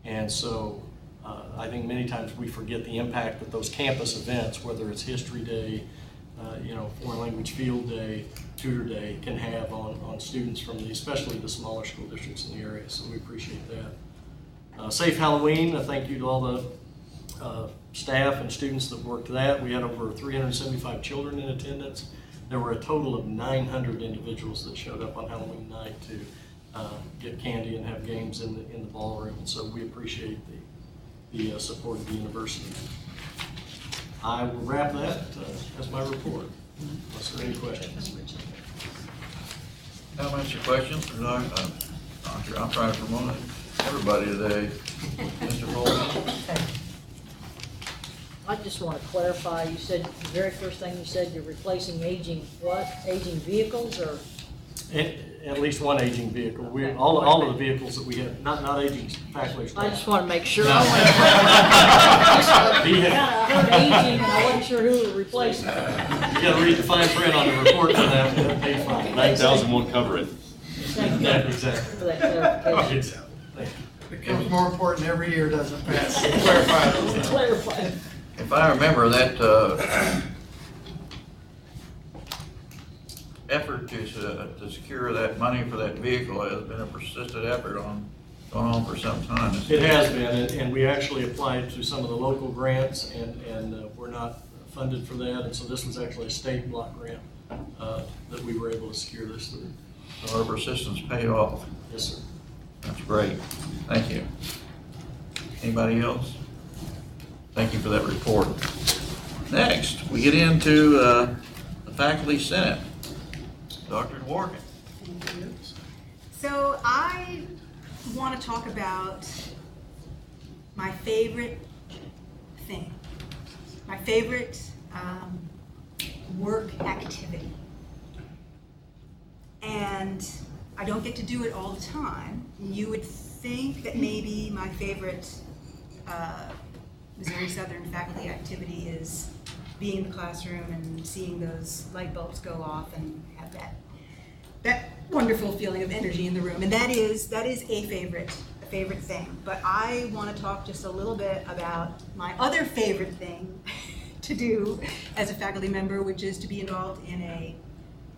And so I think many times we forget the impact that those campus events, whether it's History Day, Foreign Language Field Day, Tutor Day, can have on students from especially the smaller school districts in the area. So we appreciate that. Safe Halloween. Thank you to all the staff and students that worked that. We had over 375 children in attendance. There were a total of 900 individuals that showed up on Halloween night to get candy and have games in the ballroom. And so we appreciate the support of the university. I will wrap that as my report, unless there are any questions. How much your questions for Doctor? I'm trying to promote everybody today. Mr. Bolton? I just want to clarify, you said, the very first thing you said, you're replacing aging vehicles, or? At least one aging vehicle. All of the vehicles that we have, not aging faculty staff. I just want to make sure. No. I heard aging, and I wasn't sure who we're replacing. You got to read the fine print on the report for that, and page 5. 9,000 won't cover it. Thank you Yeah, exactly. for that clarification. Exactly. Thank you. It becomes more important every year, doesn't it, Pat? Clarify those things. Clarify. If I remember, that effort to secure that money for that vehicle has been a persistent effort going on for some time. It has been, and we actually applied to some of the local grants, and we're not funded for that, and so this was actually a state block grant that we were able to secure this through. So our persistence paid off. Yes, sir. That's great. Thank you. Anybody else? Thank you for that report. Next, we get into the Faculty Senate. Dr. Dworkin. So I want to talk about my favorite thing, my favorite work activity. And I don't get to do it all the time. You would think that maybe my favorite Missouri Southern faculty activity is being in the classroom and seeing those light bulbs go off and have that wonderful feeling of energy in the room. And that is a favorite thing. But I want to talk just a little bit about my other favorite thing to do as a faculty member, which is to be involved in a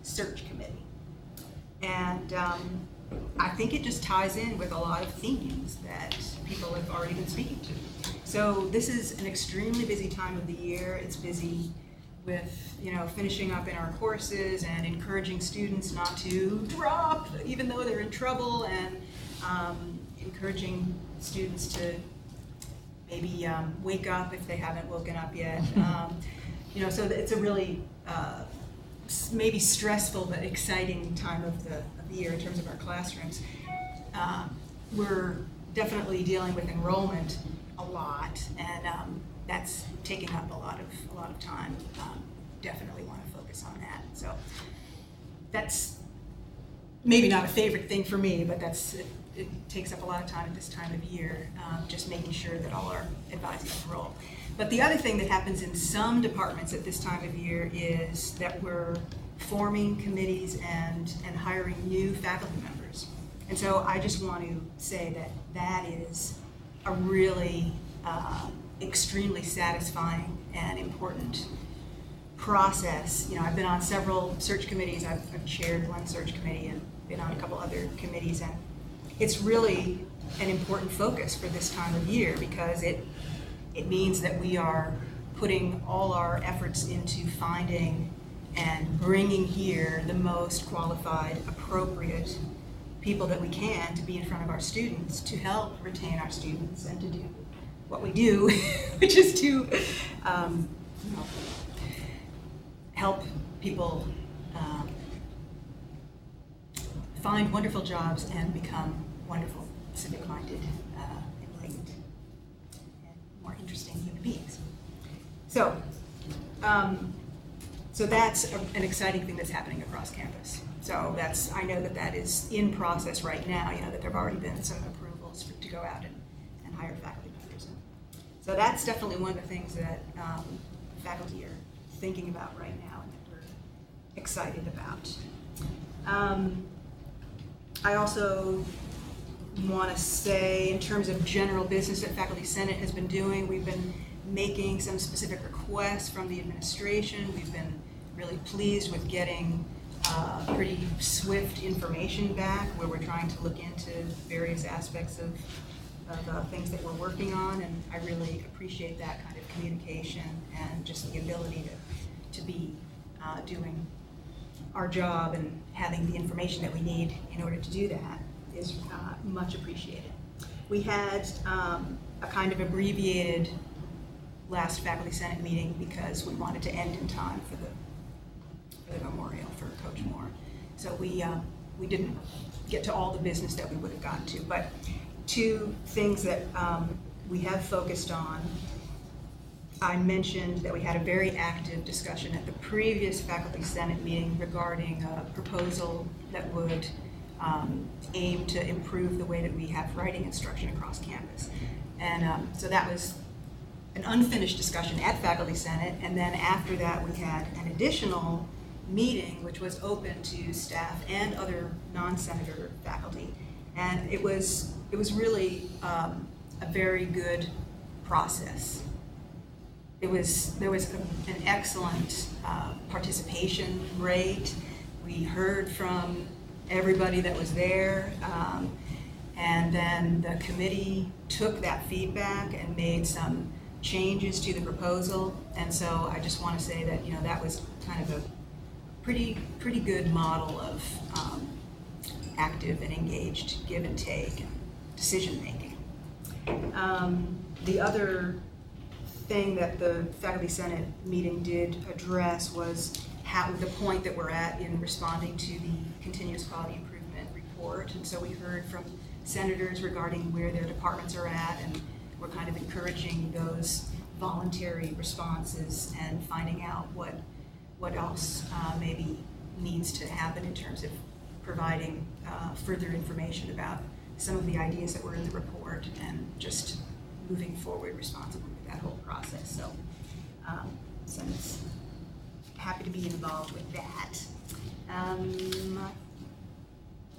search committee. And I think it just ties in with a lot of themes that people have already been speaking to. So this is an extremely busy time of the year. It's busy with, finishing up in our courses and encouraging students not to drop even though they're in trouble, and encouraging students to maybe wake up if they haven't woken up yet. So it's a really maybe stressful but exciting time of the year in terms of our classrooms. We're definitely dealing with enrollment a lot, and that's taking up a lot of time. Definitely want to focus on that. So that's maybe not a favorite thing for me, but it takes up a lot of time at this time of year, just making sure that all our advisors enroll. But the other thing that happens in some departments at this time of year is that we're forming committees and hiring new faculty members. And so I just want to say that is a really extremely satisfying and important process. I've been on several search committees. I've chaired one search committee and been on a couple other committees, and it's really an important focus for this time of year, because it means that we are putting all our efforts into finding and bringing here the most qualified, appropriate people that we can to be in front of our students, to help retain our students and to do what we do, which is to help people find wonderful jobs and become wonderful, civic-minded, enlightened, and more interesting human beings. So, so that's an exciting thing that's happening across campus. So that's, I know that is in process right now, you know, that there have already been some approvals to go out and hire faculty members. So that's definitely one of the things that faculty are thinking about right now and that we're excited about. I also want to say, in terms of general business that Faculty Senate has been doing, we've been making some specific requests from the administration. We've been really pleased with getting pretty swift information back, where we're trying to look into various aspects of things that we're working on, and I really appreciate that kind of communication and just the ability to be doing our job and having the information that we need in order to do that is much appreciated. We had a kind of abbreviated last Faculty Senate meeting because we wanted to end in time for the memorial for Coach Moore. So we didn't get to all the business that we would have gotten to, but two things that we have focused on. I mentioned that we had a very active discussion at the previous Faculty Senate meeting regarding a proposal that would aim to improve the way that we have writing instruction across campus. And so that was an unfinished discussion at Faculty Senate, and then after that we had an additional meeting which was open to staff and other non-senator faculty. And it was really a very good process. There was an excellent participation rate. We heard from everybody that was there, and then the committee took that feedback and made some changes to the proposal. And so I just want to say that, you know, that was kind of a pretty good model of active and engaged give and take and decision making. The other thing that the Faculty Senate meeting did address was how the point that we're at in responding to the continuous quality improvement report. And so we heard from senators regarding where their departments are at, and we're kind of encouraging those voluntary responses and finding out what else maybe needs to happen in terms of providing further information about some of the ideas that were in the report and just moving forward responsibly with that whole process. So Senate's happy to be involved with that.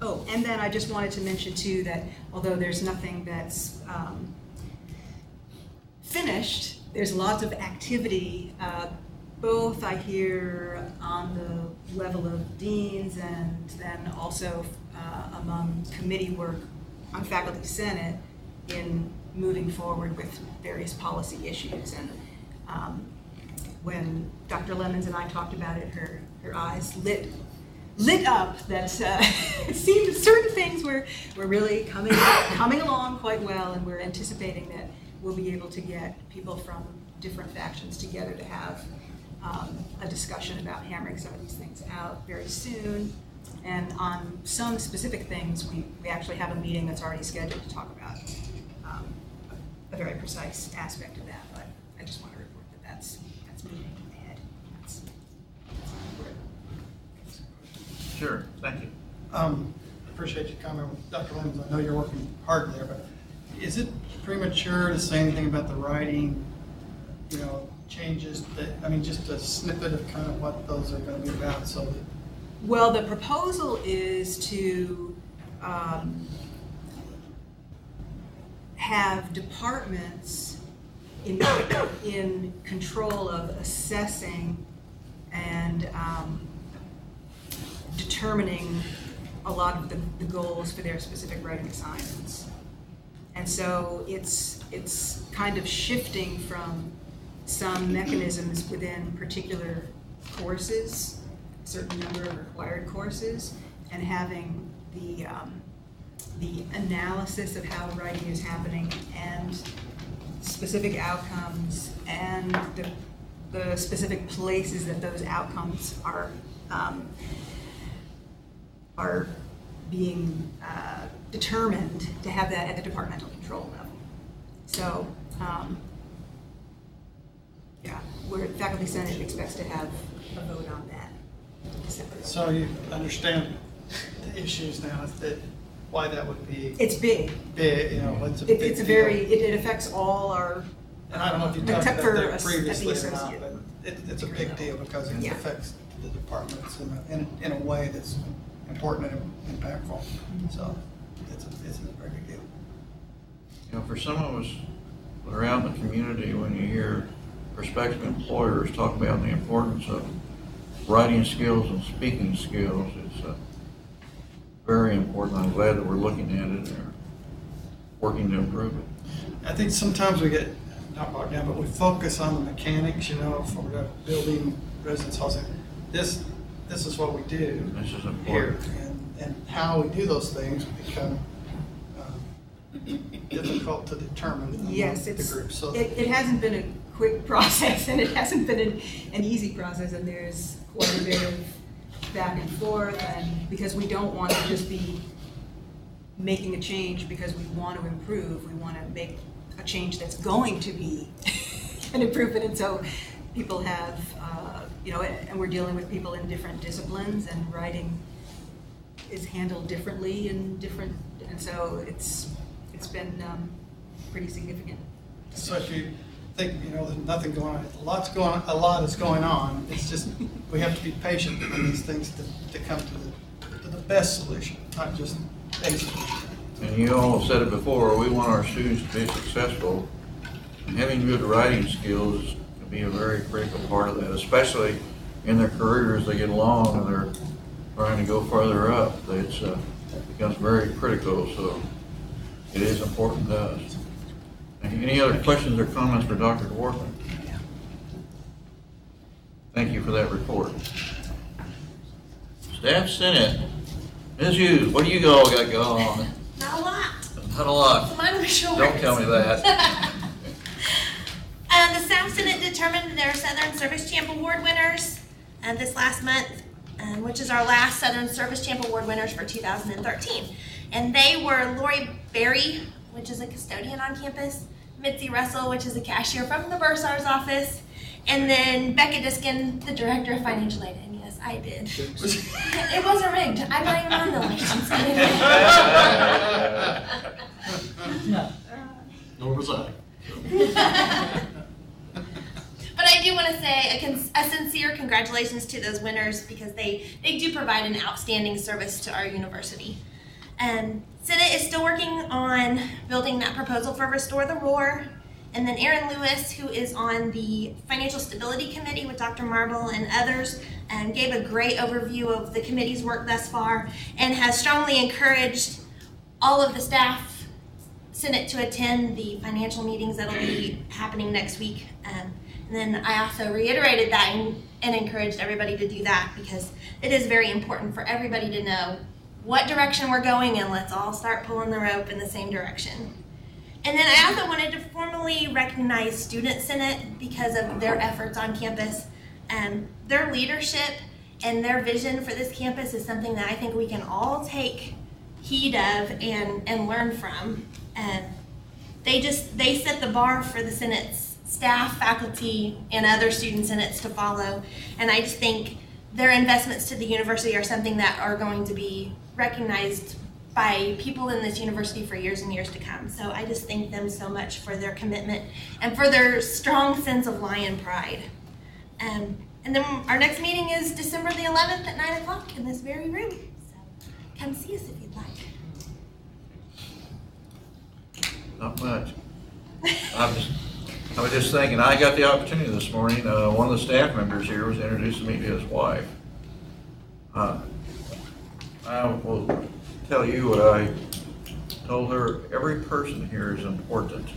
Oh, and then I just wanted to mention too that although there's nothing that's finished, there's lots of activity, both I hear on the level of deans and then also among committee work on Faculty Senate in moving forward with various policy issues. And when Dr. Lemons and I talked about it, her eyes lit up that it seemed that certain things were really coming along quite well, and we're anticipating that we'll be able to get people from different factions together to have a discussion about hammering some of these things out very soon. And on some specific things, we actually have a meeting that's already scheduled to talk about a very precise aspect of that. But I just want to report that that's moving ahead. Sure, thank you. Appreciate your comment with Dr. Lemons. I know you're working hard there, but is it premature to say anything about the writing, you know, changes that, I mean, just a snippet of kind of what those are going to be about? So that well, the proposal is to have departments in control of assessing and determining a lot of the goals for their specific writing assignments. And so it's kind of shifting from some mechanisms within particular courses, a certain number of required courses, and having the analysis of how writing is happening and specific outcomes and the specific places that those outcomes are being determined to have that at the departmental control level. So, yeah, where Faculty Senate expects to have a vote on that in December. So you understand the issues now, why that would be It's big. big, it's a big It's a deal. very, it affects all our, And I don't know if you talked except about for that us previously at the or not, associate. but it's a big deal because it Yeah. affects the departments in a way that's important and impactful. So it's a very big deal. You know, for some of us that are out in the community, when you hear prospective employers talk about the importance of writing skills and speaking skills, it's very important. I'm glad that we're looking at it and working to improve it. I think sometimes we get, not bogged down, but we focus on the mechanics, for the building, residence halls. This is what we do This is here. important. And how we do those things become difficult to determine among yes, the it's, group. So it hasn't been a quick process, and it hasn't been an easy process, and there's quite a bit of back and forth, and because we don't want to just be making a change because we want to improve, we want to make a change that's going to be an improvement, and so people have, and we're dealing with people in different disciplines, and writing is handled differently in different, and so it's been pretty significant. So if you think, there's nothing going on, a lot is going on. It's just, we have to be patient for these things to come to the best solution, not just a solution. And you all have said it before, we want our students to be successful. And having good writing skills can be a very critical part of that, especially in their career as they get along and they're trying to go further up. It becomes very critical, so it is important to us. Any other questions or comments for Dr. Dworkin? Thank you for that report. Staff Senate, Ms. Hughes, what do you all got going on? Not a lot. Not a lot. Some unofficial Don't words. tell me that. The Staff Senate determined their Southern Service Champ Award winners this last month, which is our last Southern Service Champ Award winners for 2013. And they were Lori Berry, which is a custodian on campus, Mitzi Russell, which is a cashier from the bursar's office, and then Becca Diskin, the director of financial aid. And yes, I did. It wasn't rigged. I'm not even on the election side. Nor was I. But I do want to say a sincere congratulations to those winners because they do provide an outstanding service to our university. Senate is still working on building that proposal for Restore the Roar. And then Erin Lewis, who is on the Financial Stability Committee with Dr. Marble and others, gave a great overview of the committee's work thus far and has strongly encouraged all of the staff Senate to attend the financial meetings that'll be happening next week. And then I also reiterated that and encouraged everybody to do that because it is very important for everybody to know what direction we're going and let's all start pulling the rope in the same direction. And then I also wanted to formally recognize Student Senate because of their efforts on campus. Their leadership and their vision for this campus is something that I think we can all take heed of and learn from. They set the bar for the Senate's staff, faculty, and other student senates to follow. And I just think their investments to the university are something that are going to be recognized by people in this university for years and years to come. So I just thank them so much for their commitment and for their strong sense of lion pride. And then our next meeting is December the 11th at 9 o'clock in this very room. So come see us if you'd like. Not much. I was just thinking, I got the opportunity this morning, one of the staff members here was introducing me to his wife. I will tell you what I told her. Every person here is important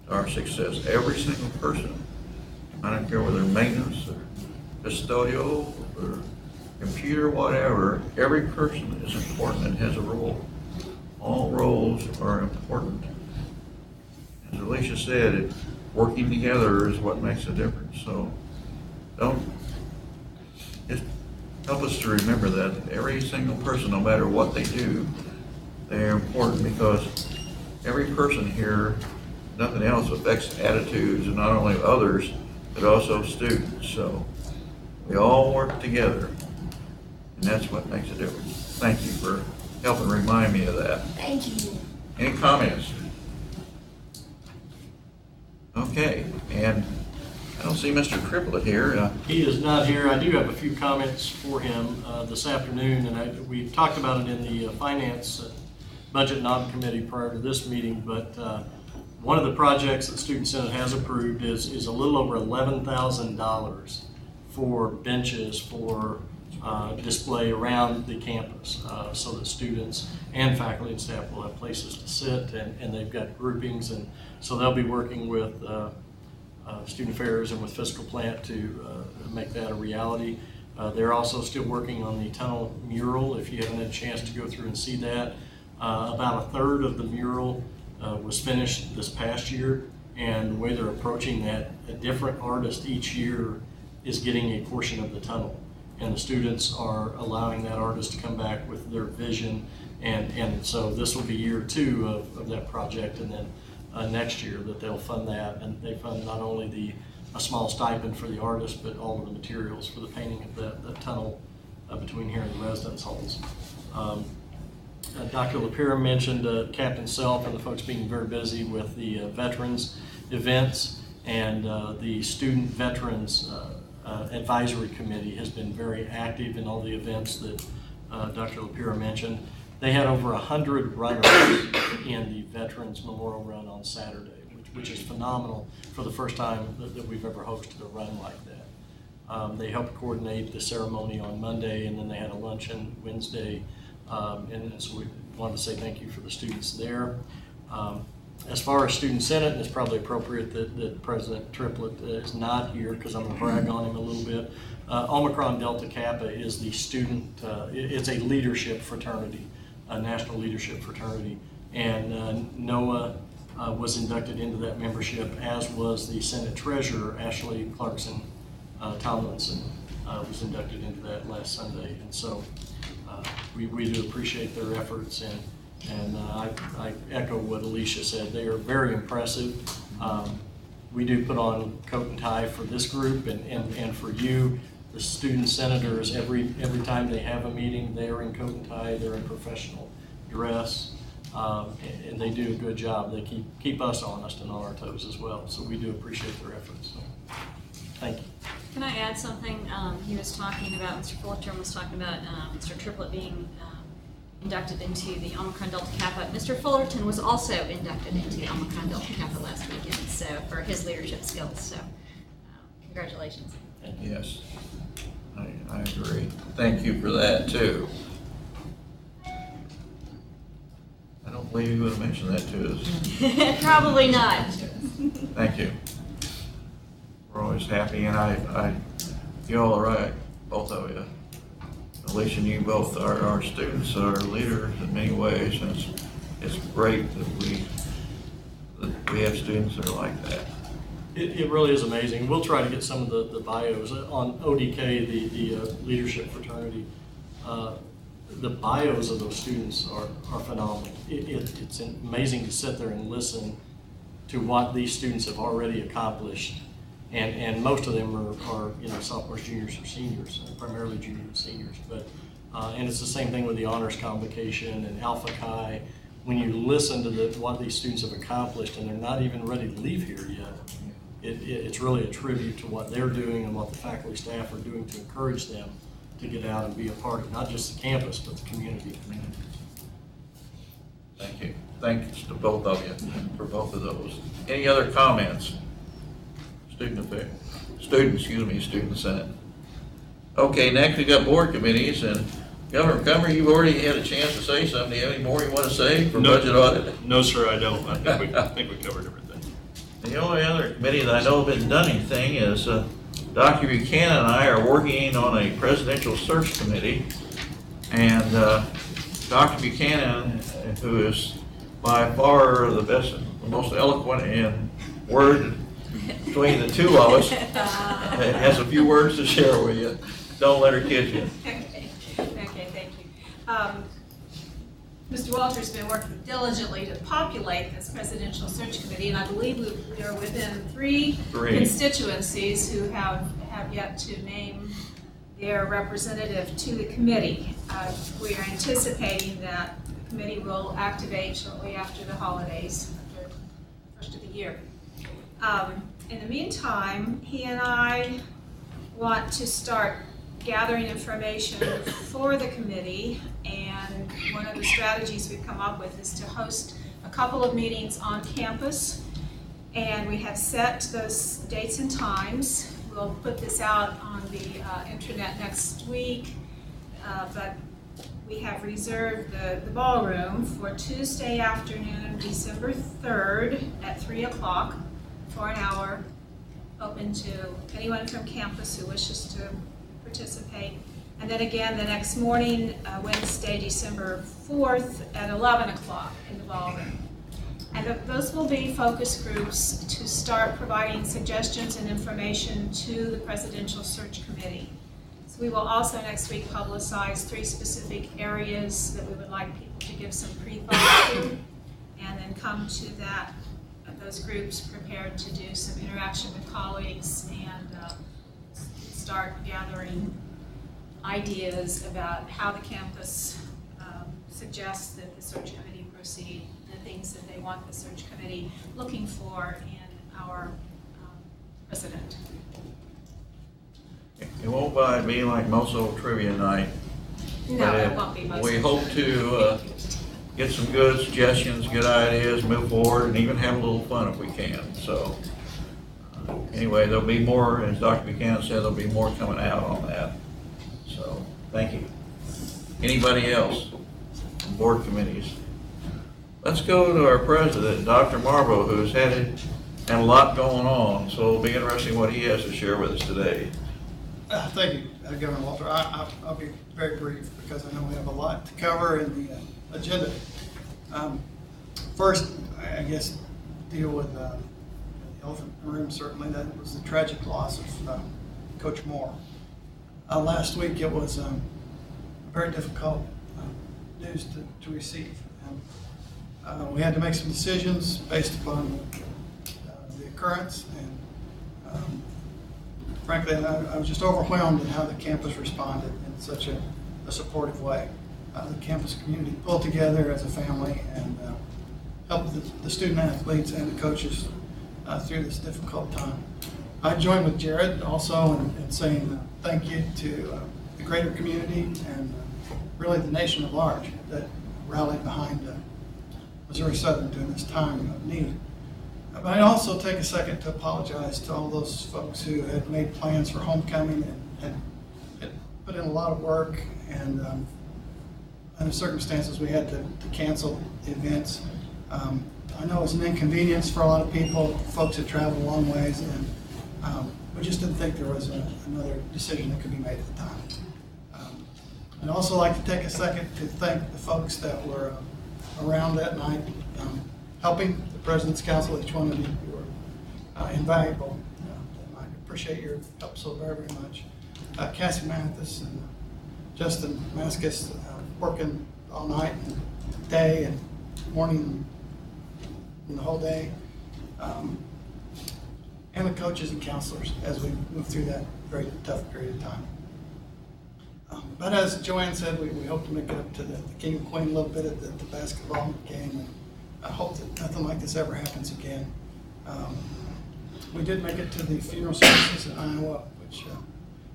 to our success. Every single person. I don't care whether they're maintenance or custodial or computer, whatever. Every person is important and has a role. All roles are important. As Alicia said, working together is what makes a difference. So don't just help us to remember that every single person, no matter what they do, they're important, because every person here, nothing else affects attitudes, and not only of others, but also students. So we all work together, and that's what makes a difference. Thank you for helping remind me of that. Thank you. Any comments? Okay, and I don't see Mr. Triplett here. He is not here. I do have a few comments for him this afternoon, and we talked about it in the Finance Budget Nov Committee prior to this meeting, but one of the projects that Student Senate has approved is a little over $11,000 for benches for display around the campus, so that students and faculty and staff will have places to sit, and they've got groupings, and so they'll be working with Student Affairs and with Fiscal Plant to make that a reality. They're also still working on the tunnel mural. If you haven't had a chance to go through and see that, about a third of the mural was finished this past year, and the way they're approaching that, a different artist each year is getting a portion of the tunnel, and the students are allowing that artist to come back with their vision, and so this will be year 2 of that project, and then next year that they'll fund that, and they fund not only a small stipend for the artist, but all of the materials for the painting of the tunnel between here and the residence halls. Dr. LaPierre mentioned Captain Self and the folks being very busy with the veterans events, and the Student Veterans Advisory Committee has been very active in all the events that Dr. LaPierre mentioned. They had over 100 runners in the Veterans Memorial Run on Saturday, which is phenomenal for the first time that we've ever hosted a run like that. They helped coordinate the ceremony on Monday, and then they had a luncheon Wednesday, and so we wanted to say thank you for the students there. As far as Student Senate, and it's probably appropriate that President Triplett is not here because I'm going to brag on him a little bit. Omicron Delta Kappa is the student, it's a leadership fraternity, a national leadership fraternity, and NOAA was inducted into that membership, as was the Senate Treasurer, Ashley Clarkson Tomlinson, was inducted into that last Sunday, and so we do appreciate their efforts, and I echo what Alicia said. They are very impressive. We do put on coat and tie for this group, and for you, the student senators, every time they have a meeting, they are in coat and tie, they're in professional dress, and they do a good job. They keep us honest and on our toes as well, so we do appreciate their efforts. So, thank you. Can I add something? He was talking about, Mr. Fullerton was talking about Mr. Triplett being inducted into the Omicron Delta Kappa. Mr. Fullerton was also inducted into the Omicron Delta Kappa last weekend, so for his leadership skills, so congratulations. Yes, I agree. Thank you for that too. I don't believe you would have mentioned that to us. Probably not. Thank you. We're always happy, and you all are right, both of you. Alicia and you both are our students, are leaders in many ways, and it's great that we have students that are like that. It really is amazing. We'll try to get some of the bios on ODK, the leadership fraternity. The bios of those students are phenomenal. It's amazing to sit there and listen to what these students have already accomplished, and most of them are sophomores, juniors, or seniors, primarily juniors and seniors. But and it's the same thing with the honors convocation and Alpha Chi. When you listen to what these students have accomplished, and they're not even ready to leave here yet, it's really a tribute to what they're doing and what the faculty staff are doing to encourage them to get out and be a part of not just the campus, but the community. Thank you. Thanks to both of you for both of those. Any other comments? Student Senate. Okay, next we got board committees, and Governor Cumber, you've already had a chance to say something. Do you have any more you want to say for budget audit? No, sir, I don't. I think we covered everything. The only other committee that I know hasn't done anything is Dr. Buchanan and I are working on a presidential search committee, and Dr. Buchanan, who is by far the best, the most eloquent in word between the two of us, has a few words to share with you. Don't let her kid you. Okay, thank you. Mr. Walter's been working diligently to populate this presidential search committee, and I believe we are within three constituencies who have yet to name their representative to the committee. We are anticipating that the committee will activate shortly after the holidays, after the first of the year. In the meantime, he and I want to start gathering information for the committee, and one of the strategies we've come up with is to host a couple of meetings on campus, and we have set those dates and times. We'll put this out on the internet next week, but we have reserved the ballroom for Tuesday afternoon, December 3rd at 3 o'clock for an hour, open to anyone from campus who wishes to participate. And then again the next morning, Wednesday, December 4th at 11 o'clock in the ballroom. And those will be focus groups to start providing suggestions and information to the Presidential Search Committee. So we will also next week publicize 3 specific areas that we would like people to give some pre-thought to, and then come to those groups prepared to do some interaction with colleagues and start gathering ideas about how the campus suggests that the search committee proceed, the things that they want the search committee looking for in our president. It won't be like most old trivia night. No, it won't be most. We hope to get some good suggestions, good ideas, move forward, and even have a little fun if we can. So anyway, there'll be more, as Dr. Buchanan said, there'll be more coming out on that. So thank you. Anybody else on board committees? Let's go to our president, Dr. Marbo, who's had a lot going on. So it'll be interesting what he has to share with us today. Thank you, Governor Walter. I'll be very brief because I know we have a lot to cover in the agenda. First, I guess, deal with the elephant in the room, certainly. That was the tragic loss of Coach Moore. Last week, it was very difficult news to receive. We had to make some decisions based upon the occurrence, and frankly, I was just overwhelmed at how the campus responded in such a supportive way. The campus community pulled together as a family and helped the student athletes and the coaches through this difficult time. I joined with Jared also in saying thank you to the greater community and really the nation at large that rallied behind Missouri Southern during this time of need. But I'd also take a second to apologize to all those folks who had made plans for homecoming and had put in a lot of work, and under circumstances we had to cancel the events. I know it was an inconvenience for a lot of people, folks that traveled a long ways, and we just didn't think there was another decision that could be made at the time. I'd also like to take a second to thank the folks that were around that night, helping the President's Council. Each one of you were invaluable. I appreciate your help so very, very much. Cassie Mathis and Justin Maskus working all night and day and morning and the whole day. And the coaches and counselors as we move through that very tough period of time. But as Joanne said, we hope to make it up to the King and Queen a little bit at the basketball game, and I hope that nothing like this ever happens again. We did make it to the funeral services in Iowa, which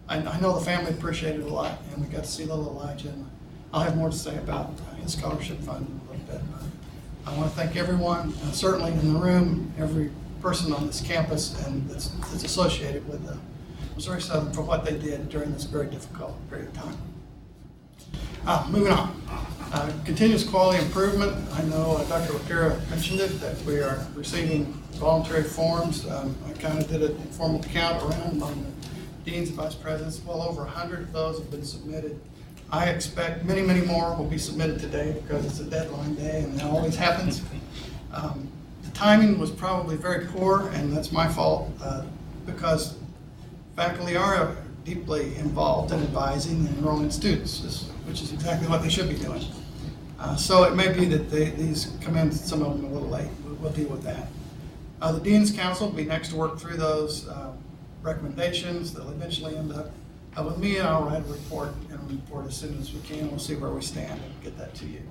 I know the family appreciated a lot, and we got to see little Elijah, and I'll have more to say about his scholarship fund in a little bit. But I want to thank everyone, certainly in the room, every person on this campus and that's associated with Missouri Southern for what they did during this very difficult period of time. Moving on. Continuous quality improvement. I know Dr. O'Kara mentioned it, that we are receiving voluntary forms. I kind of did an informal count around among the deans and vice presidents. Well over 100 of those have been submitted. I expect many, many more will be submitted today because it's a deadline day, and that always happens. The timing was probably very poor, and that's my fault because faculty are deeply involved in advising and enrolling students, which is exactly what they should be doing. So it may be that these come in, some of them a little late. We'll deal with that. The Dean's Council will be next to work through those recommendations. They'll eventually end up with me, and I'll write a report as soon as we can. We'll see where we stand and get that to you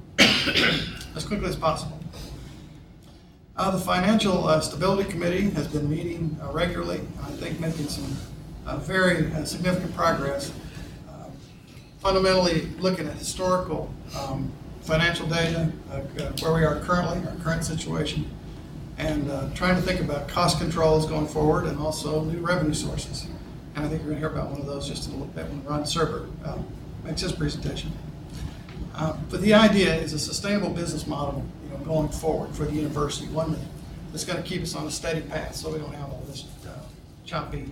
as quickly as possible. The Financial Stability Committee has been meeting regularly, and I think making some very significant progress. Fundamentally looking at historical financial data, where we are currently, our current situation, and trying to think about cost controls going forward and also new revenue sources. And I think you're going to hear about one of those just in a little bit when Ron Serber makes his presentation. But the idea is a sustainable business model, going forward for the university, one that's going to keep us on a steady path so we don't have all this choppy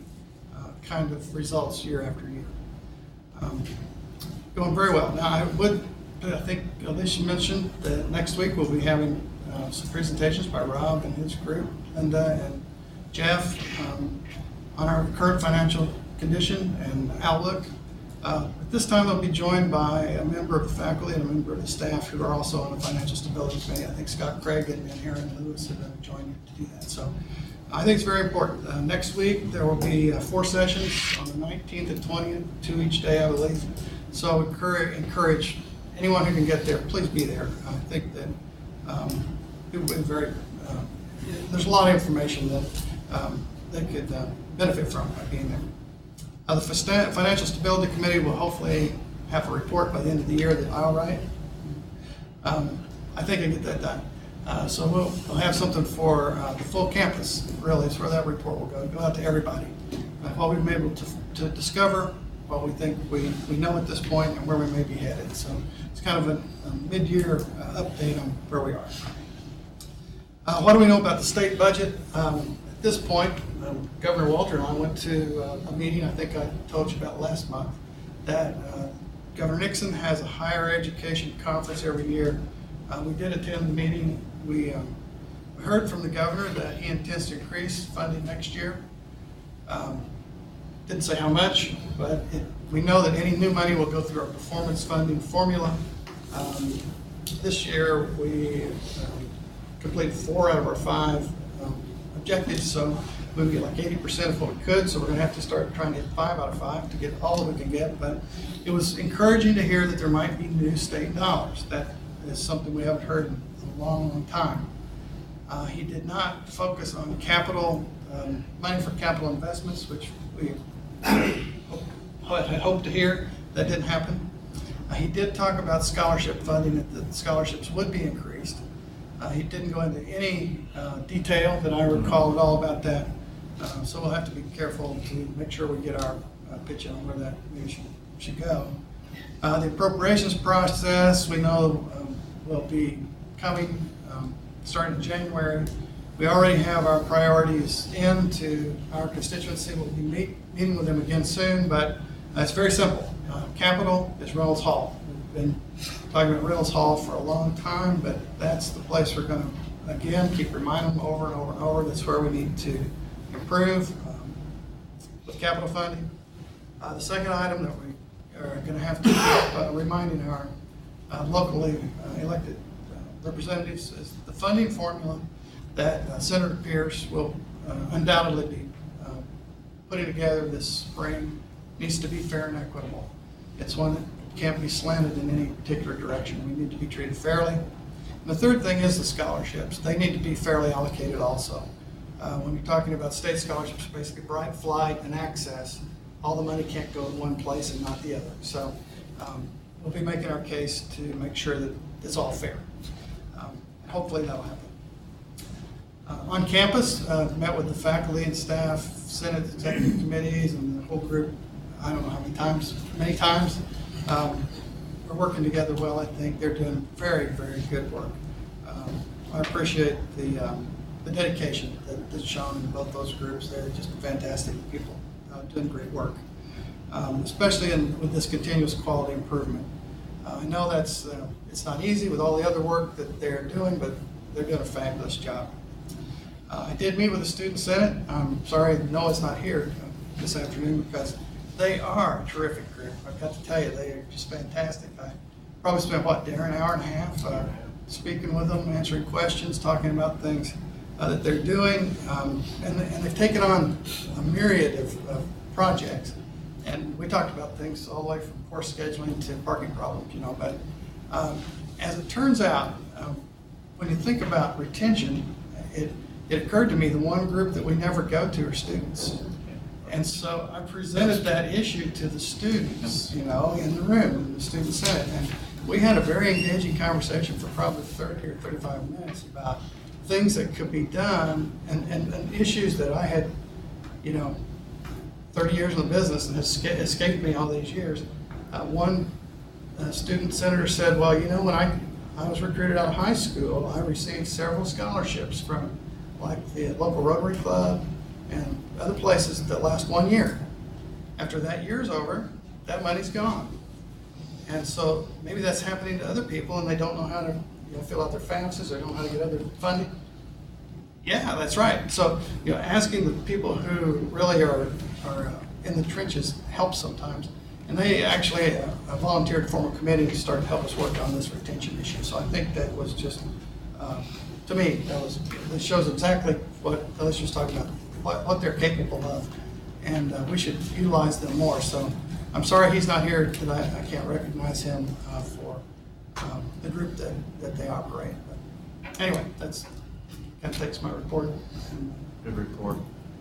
kind of results year after year. Going very well. Now, I think Alicia mentioned that next week we'll be having some presentations by Rob and his group, and Jeff on our current financial condition and outlook. At this time, they'll be joined by a member of the faculty and a member of the staff who are also on the Financial Stability Committee. I think Scott Craig and Aaron Lewis are going to join you to do that. So I think it's very important. Next week, there will be 4 sessions on the 19th and 20th, 2 each day, I believe. So encourage anyone who can get there, please be there. I think that people have been very, there's a lot of information that they could benefit from by being there. The Financial Stability Committee will hopefully have a report by the end of the year that I'll write. I think I can get that done. So we'll have something for the full campus, really. It's where that report will go out to everybody. What we've been able to discover, what we think we know at this point, and where we may be headed. So it's kind of a mid-year update on where we are. What do we know about the state budget? At this point, Governor Walter and I went to a meeting I think I told you about last month, that Governor Nixon has a higher education conference every year. We did attend the meeting. We heard from the governor that he intends to increase funding next year. Didn't say how much, but we know that any new money will go through our performance funding formula. This year we completed 4 out of our 5 objectives, so we would get like 80% of what we could, so we're going to have to start trying to get 5 out of 5 to get all that we can get. But it was encouraging to hear that there might be new state dollars. That is something we haven't heard in a long, long time. He did not focus on capital, money for capital investments, which we had hoped to hear. That didn't happen. He did talk about scholarship funding, that the scholarships would be increased. He didn't go into any detail that I recall at all about that. So we'll have to be careful to make sure we get our pitch on where that maybe should go. The appropriations process, we know, will be coming starting in January. We already have our priorities into our constituency. We'll be meeting with them again soon, but it's very simple. Capital is Reynolds Hall. We've been talking about Reynolds Hall for a long time, but that's the place we're going to, again, keep reminding them over and over and over. That's where we need to improve with capital funding. The second item that we are going to have to keep reminding our locally elected representatives is the funding formula that Senator Pierce will undoubtedly be putting together this spring needs to be fair and equitable. It's one that can't be slanted in any particular direction. We need to be treated fairly. And the third thing is the scholarships. They need to be fairly allocated also. When you're talking about state scholarships, basically bright flight and access, all the money can't go in one place and not the other. So we'll be making our case to make sure that it's all fair. Hopefully that'll happen. On campus, met with the faculty and staff, Senate executive committees, and the whole group, I don't know how many times. We're working together well, I think. They're doing very, very good work. I appreciate the dedication that's shown in both those groups. They're just fantastic people doing great work, especially with this continuous quality improvement. I know that's it's not easy with all the other work that they're doing, but they're doing a fabulous job. I did meet with the Student Senate. I'm sorry Noah's not here this afternoon because They are a terrific group. I've got to tell you, they are just fantastic. I probably spent, dinner, an hour and a half speaking with them, answering questions, talking about things that they're doing. And they've taken on a myriad of projects. And we talked about things all the way from course scheduling to parking problems, But as it turns out, when you think about retention, it occurred to me the one group that we never go to are students. And so I presented that issue to the students, in the room, in the student senate. And we had a very engaging conversation for probably 30 or 35 minutes about things that could be done and issues that I had, 30 years in the business and has escaped me all these years. One student senator said, well, when I was recruited out of high school, I received several scholarships from like the local Rotary Club and other places that last 1 year. After that year's over, that money's gone. And so maybe that's happening to other people and they don't know how to fill out their FAFSAs, they don't know how to get other funding. Yeah, that's right. So, asking the people who really are in the trenches helps sometimes. And they actually volunteered to form a committee to start to help us work on this retention issue. So I think that was just, to me, that shows exactly what Alicia was talking about, what they're capable of. And we should utilize them more. So I'm sorry he's not here tonight. I can't recognize him for the group that they operate. But anyway, that's kind of takes my report. Good report.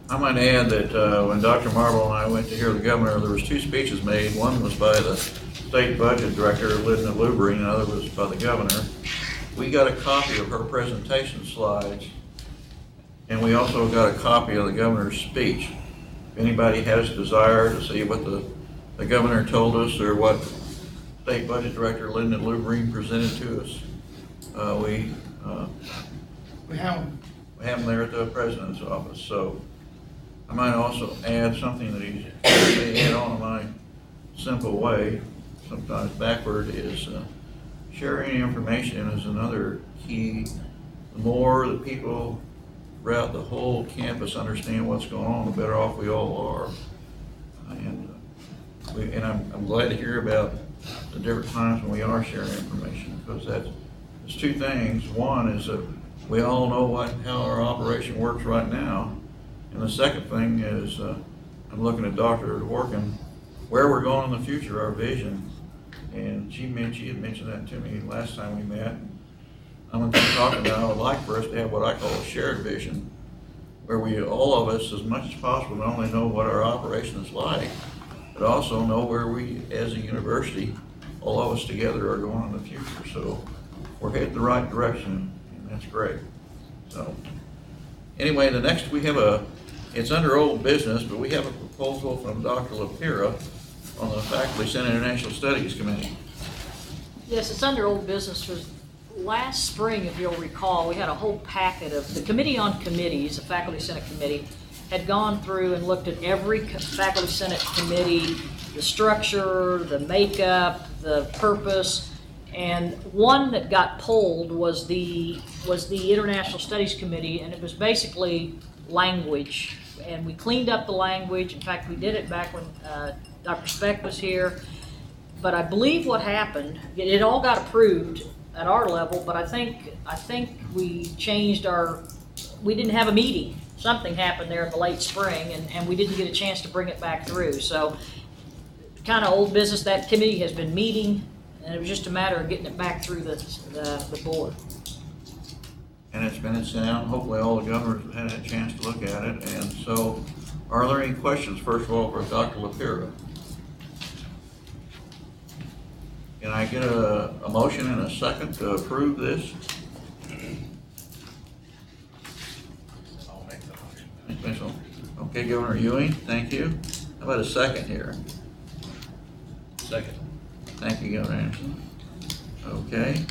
I might add that when Dr. Marble and I went to hear the governor, there was 2 speeches made. One was by the state budget director, Linda Lubrine, and the other was by the governor. We got a copy of her presentation slides, and we also got a copy of the governor's speech. If anybody has desire to see what the governor told us or what state budget director Linda Lubrine presented to us, we have them there at the president's office. So I might also add something that he add on in my simple way, sometimes backward, is sharing information is another key. The more the people throughout the whole campus understand what's going on, the better off we all are. And I'm glad to hear about the different times when we are sharing information, because there's 2 things. One is that we all know how our operation works right now. And the second thing is, I'm looking at Dr. Dworkin, where we're going in the future, our vision. And she had mentioned that to me last time we met. I'm going to keep talking about, I would like for us to have what I call a shared vision, where we, all of us, as much as possible, not only know what our operation is like, but also know where we, as a university, all of us together are going in the future. So we're headed the right direction, and that's great. So anyway, the next we have it's under old business, but we have a proposal from Dr. LaPira on the Faculty Senate International Studies Committee. Yes, it's under old business. Last spring, if you'll recall, we had a whole packet of the Committee on Committees, the Faculty Senate Committee, had gone through and looked at every Faculty Senate committee, the structure, the makeup, the purpose, and one that got pulled was the International Studies Committee, and it was basically language. And we cleaned up the language. In fact, we did it back when Dr. Speck was here. But I believe what happened, it all got approved at our level, but I think we changed we didn't have a meeting. Something happened there in the late spring, and we didn't get a chance to bring it back through. So kind of old business. That committee has been meeting, and it was just a matter of getting it back through the board. And it's been sent out. Hopefully all the governors have had a chance to look at it. And so, are there any questions, first of all, for Dr. LaPira? Can I get a motion and a second to approve this? I'll make the motion. Okay, Governor Ewing, thank you. How about a second here? Second. Thank you, Governor Anderson. Okay.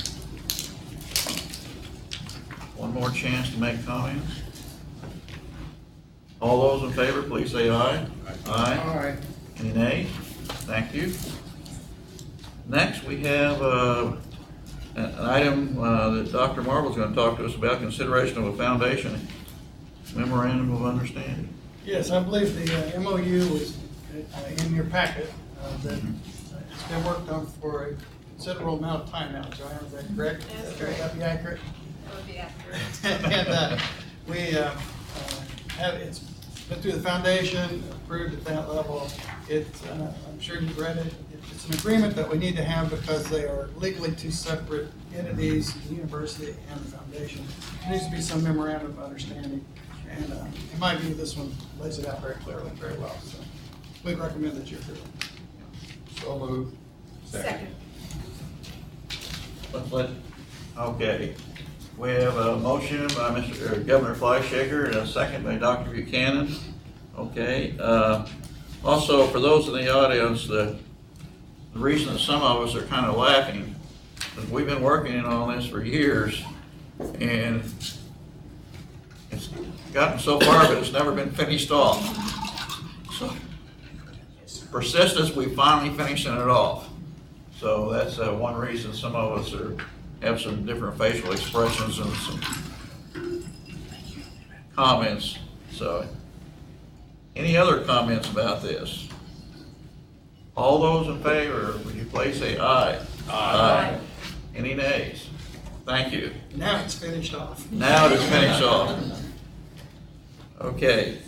One more chance to make comments. All those in favor, please say aye. Aye. Aye. Any nays? Thank you. Next, we have an item that Dr. Marble is going to talk to us about, consideration of a foundation memorandum of understanding. Yes, I believe the MOU was in your packet that it's been worked on for a considerable amount of time now. Joanne, is that correct? That's Would that be accurate? That would be accurate. And we have, it's been through the foundation, approved at that level. It's, I'm sure you've read it. It's an agreement that we need to have because they are legally two separate entities, the university and the foundation. There needs to be some memorandum of understanding. And in my view, this one lays it out very clearly, very well. So we recommend that you approve it. So moved. Second. Okay. We have a motion by Mr. Governor Fleischhager and a second by Dr. Buchanan. Okay. Also, for those in the audience, the reason that some of us are kind of laughing is we've been working on this for years, and it's gotten so far, but it's never been finished off. So, persistence, we finally finishing it off. So that's one reason some of us have some different facial expressions and some comments. So, any other comments about this? All those in favor, would you please say aye? Aye. Any nays? Thank you. Now it's finished off. Now it is finished off. Okay.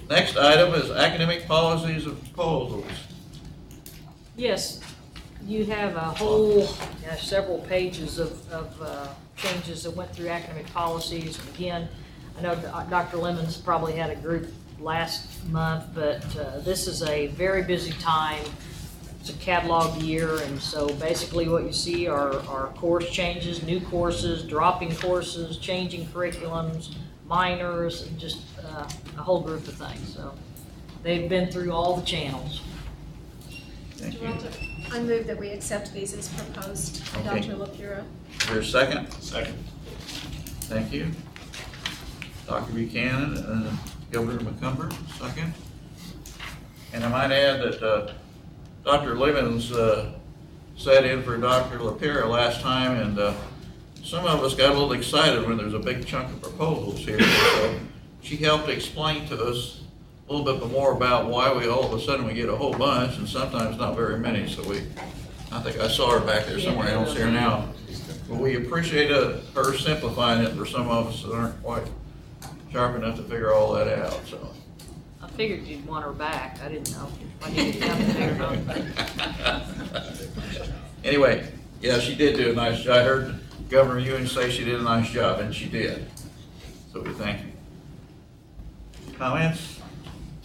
Next item is academic policies and proposals. Yes, you have a whole, several pages of changes that went through academic policies. And again, I know Dr. Lemons probably had a group last month, but this is a very busy time. It's a catalog year, and so basically what you see are course changes, new courses, dropping courses, changing curriculums, minors, and just a whole group of things. So they've been through all the channels. Thank you. I move that we accept these as proposed by Okay. Dr. LaPura. Is there a second? Second. Thank you. Dr. Buchanan and Governor McCumber, second. And I might add that Dr. Lemons sat in for Dr. LaPera last time, and some of us got a little excited when there's a big chunk of proposals here. So she helped explain to us a little bit more about why we all of a sudden we get a whole bunch and sometimes not very many. So I think I saw her back there somewhere else here now. But we appreciate her simplifying it for some of us that aren't quite sharp enough to figure all that out. So I figured you'd want her back. I didn't know if I needed to come there or not. anyway, yeah, she did do a nice job. I heard Governor Ewing say she did a nice job, and she did. So we thank you. Comments?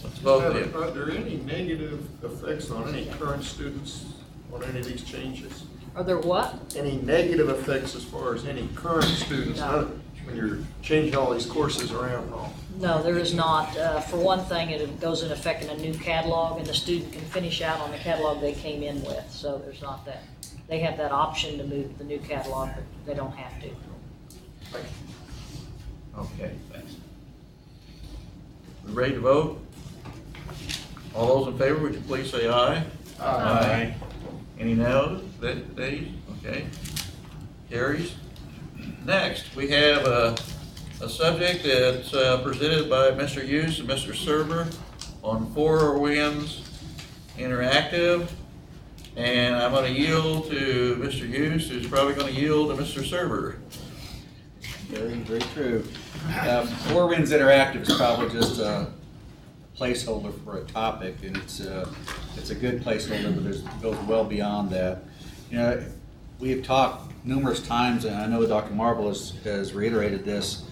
Let's vote then. Are there any negative effects on any current students on any of these changes? Are there what? Any negative effects as far as any current students? No. When you're changing all these courses around and all? No, there is not. For one thing, it goes in effect in a new catalog, and the student can finish out on the catalog they came in with. So there's not that. They have that option to move to the new catalog, but they don't have to. Okay, thanks. We ready to vote? All those in favor, would you please say aye? Aye. Any no's? Nays? Okay. Carries. Next, we have a subject that's presented by Mr. Hughes and Mr. Serber on Four Winds Interactive. And I'm going to yield to Mr. Hughes, who's probably going to yield to Mr. Serber. Very, very true. Four Winds Interactive is probably just a placeholder for a topic, and it's a good placeholder, but it goes well beyond that. You know, we have talked numerous times, and I know Dr. Marble has reiterated this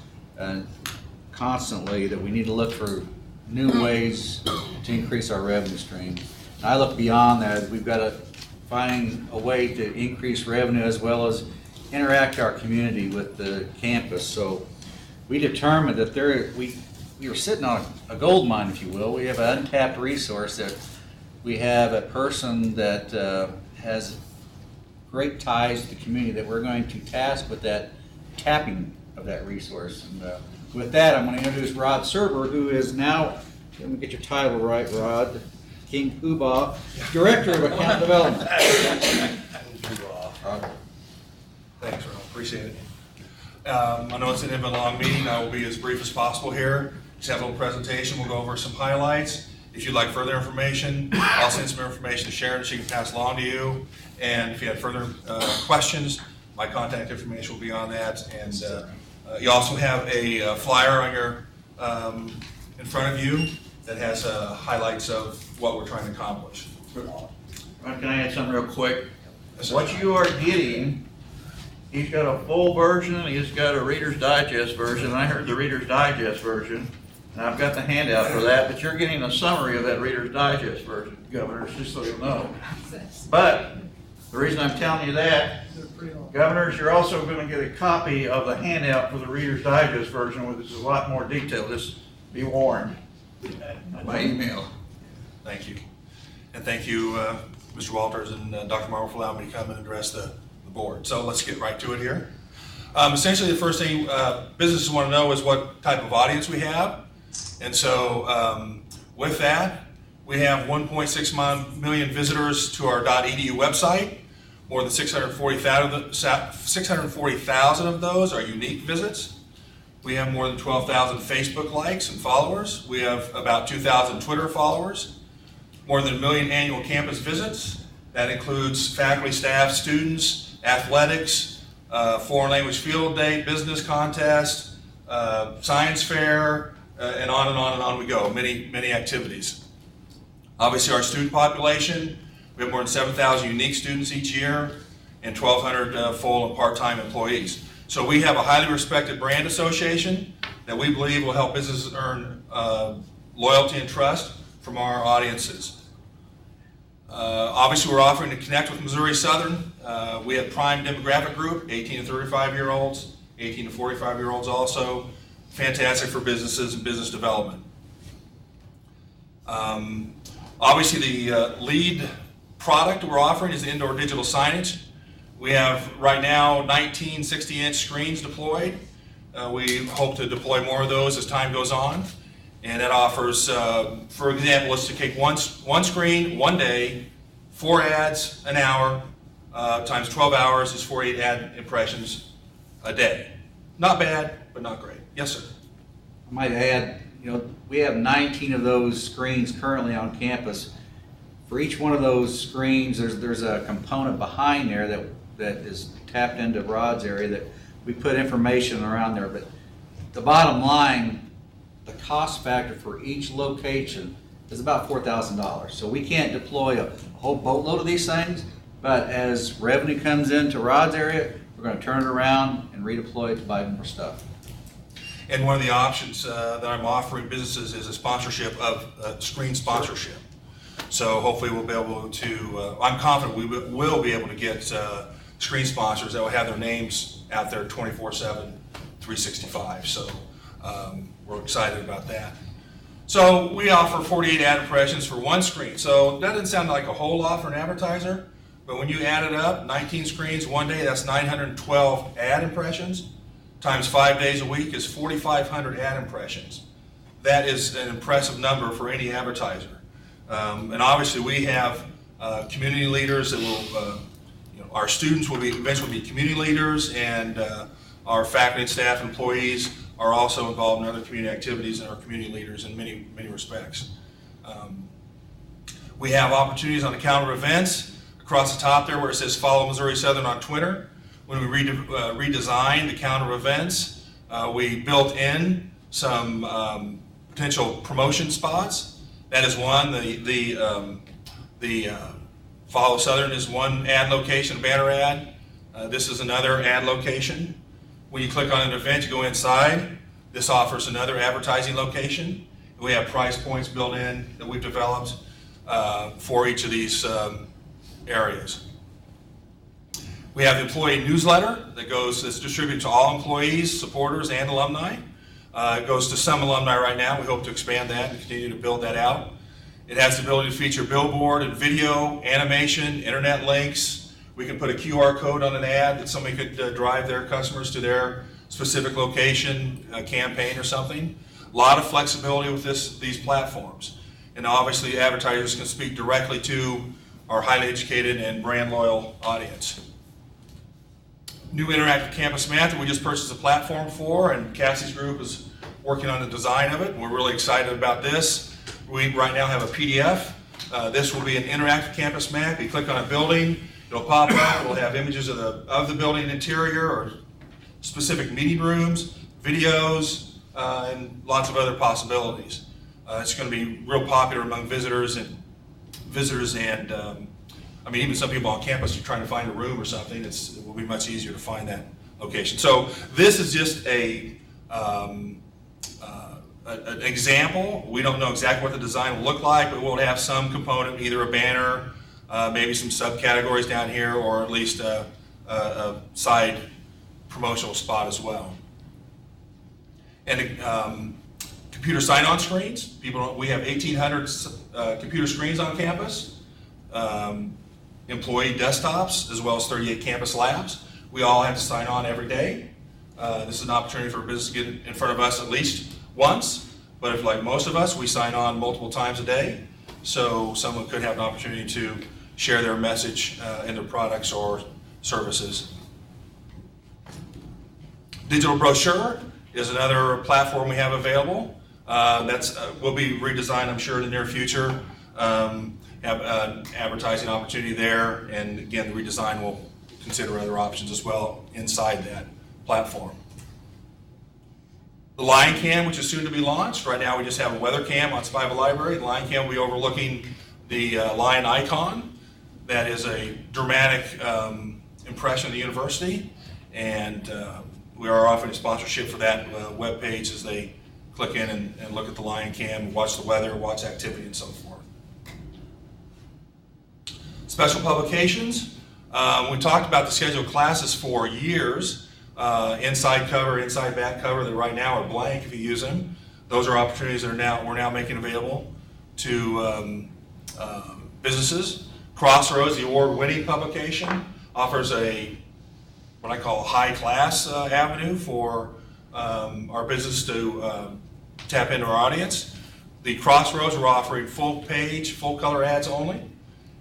constantly, that we need to look for new ways to increase our revenue stream. And I look beyond that. We've got to find a way to increase revenue as well as interact our community with the campus. So we determined that we were sitting on a gold mine, if you will. We have an untapped resource that we have a person that has great ties to the community that we're going to task with that tapping of that resource. And with that, I'm going to introduce Rod Serber, who is now, let me get your title right, Rod, King Poobah, Director of Account Development. Thanks, Ron. Appreciate it. I know it's an long meeting. I will be as brief as possible here. Just have a little presentation. We'll go over some highlights. If you'd like further information, I'll send some information to Sharon. She can pass along to you. And if you have further questions, my contact information will be on that. And you also have a flyer on your in front of you that has highlights of what we're trying to accomplish. Can I add something real quick? What you are getting, he's got a full version, he's got a Reader's Digest version. I heard the Reader's Digest version, and I've got the handout for that, but you're getting a summary of that Reader's Digest version, Governors, just so you know. But the reason I'm telling you that, Governors, you're also going to get a copy of the handout for the Reader's Digest version, which is a lot more detailed. Just be warned by email. Thank you. And thank you, Mr. Walters and Dr. Marvel, for allowing me to come and address the board. So let's get right to it here. Essentially, the first thing businesses want to know is what type of audience we have. And so with that, we have 1.6 million visitors to our .edu website. More than 640,000 of those are unique visits. We have more than 12,000 Facebook likes and followers. We have about 2,000 Twitter followers. More than 1 million annual campus visits. That includes faculty, staff, students, athletics, foreign language field day, business contest, science fair, and on and on and on we go. Many activities. Obviously, our student population, we have more than 7,000 unique students each year and 1,200 full and part-time employees. So we have a highly respected brand association that we believe will help businesses earn loyalty and trust from our audiences. Obviously, we're offering to connect with Missouri Southern. We have prime demographic group, 18 to 35-year-olds, 18 to 45-year-olds also. Fantastic for businesses and business development. Obviously, the lead product we're offering is the indoor digital signage. We have right now 19 60-inch screens deployed. We hope to deploy more of those as time goes on. And that offers, for example, let's take one screen, one day, 4 ads an hour, times 12 hours is 48 ad impressions a day. Not bad, but not great. Yes, sir. I might add, we have 19 of those screens currently on campus. For each one of those screens, there's a component behind there that is tapped into Rod's area that we put information around there. But the bottom line, the cost factor for each location is about $4,000. So we can't deploy a whole boatload of these things, but as revenue comes into Rod's area, we're going to turn it around and redeploy it to buy more stuff. And one of the options that I'm offering businesses is a sponsorship of screen sponsorship. So hopefully we'll be able to, I'm confident we will be able to get screen sponsors that will have their names out there 24/7, 365. So we're excited about that. So we offer 48 ad impressions for one screen. So that doesn't sound like a whole lot for an advertiser, but when you add it up, 19 screens one day, that's 912 ad impressions. Times 5 days a week is 4,500 ad impressions. That is an impressive number for any advertiser. And obviously we have community leaders that will, our students will eventually be community leaders, and our faculty and staff employees are also involved in other community activities and are community leaders in many respects. We have opportunities on the calendar events across the top there where it says Follow Missouri Southern on Twitter. When we redesigned the calendar events, we built in some potential promotion spots. That is one. The Follow Southern is one ad location, banner ad. This is another ad location. When you click on an event, you go inside. This offers another advertising location. We have price points built in that we've developed for each of these areas. We have the employee newsletter that's distributed to all employees, supporters, and alumni. It goes to some alumni right now. We hope to expand that and continue to build that out. It has the ability to feature billboard and video, animation, internet links. We can put a QR code on an ad that somebody could drive their customers to their specific location, campaign or something. A lot of flexibility with these platforms. And obviously advertisers can speak directly to our highly educated and brand loyal audience. New interactive campus map that we just purchased a platform for, and Cassie's group is working on the design of it. We're really excited about this. We right now have a PDF. This will be an interactive campus map. You click on a building, it'll pop up. It'll have images of the building interior or specific meeting rooms, videos, and lots of other possibilities. It's going to be real popular among visitors and I mean, even some people on campus are trying to find a room or something. It will be much easier to find that location. So this is just an example. We don't know exactly what the design will look like, but we'll have some component, either a banner, maybe some subcategories down here, or at least a side promotional spot as well. And computer sign-on screens. We have 1,800 computer screens on campus, employee desktops, as well as 38 campus labs. We all have to sign on every day. This is an opportunity for a business to get in front of us at least once, but if, like most of us, we sign on multiple times a day, so someone could have an opportunity to share their message in their products or services. Digital brochure is another platform we have available. Will be redesigned, I'm sure, in the near future. Have an advertising opportunity there, and again, the redesign will consider other options as well inside that platform. The Lion Cam, which is soon to be launched. Right now we just have a weather cam on Spiva Library. The Lion Cam will be overlooking the lion icon. That is a dramatic impression of the university, and we are offering a sponsorship for that web page as they click in and look at the Lion Cam, watch the weather, watch activity, and so forth. Special publications. We talked about the scheduled classes for years. Inside cover, inside back cover, that right now are blank if you use them. Those are opportunities that we're now making available to businesses. Crossroads, the award-winning publication, offers what I call a high-class avenue for our business to tap into our audience. The Crossroads are offering full-page, full-color ads only,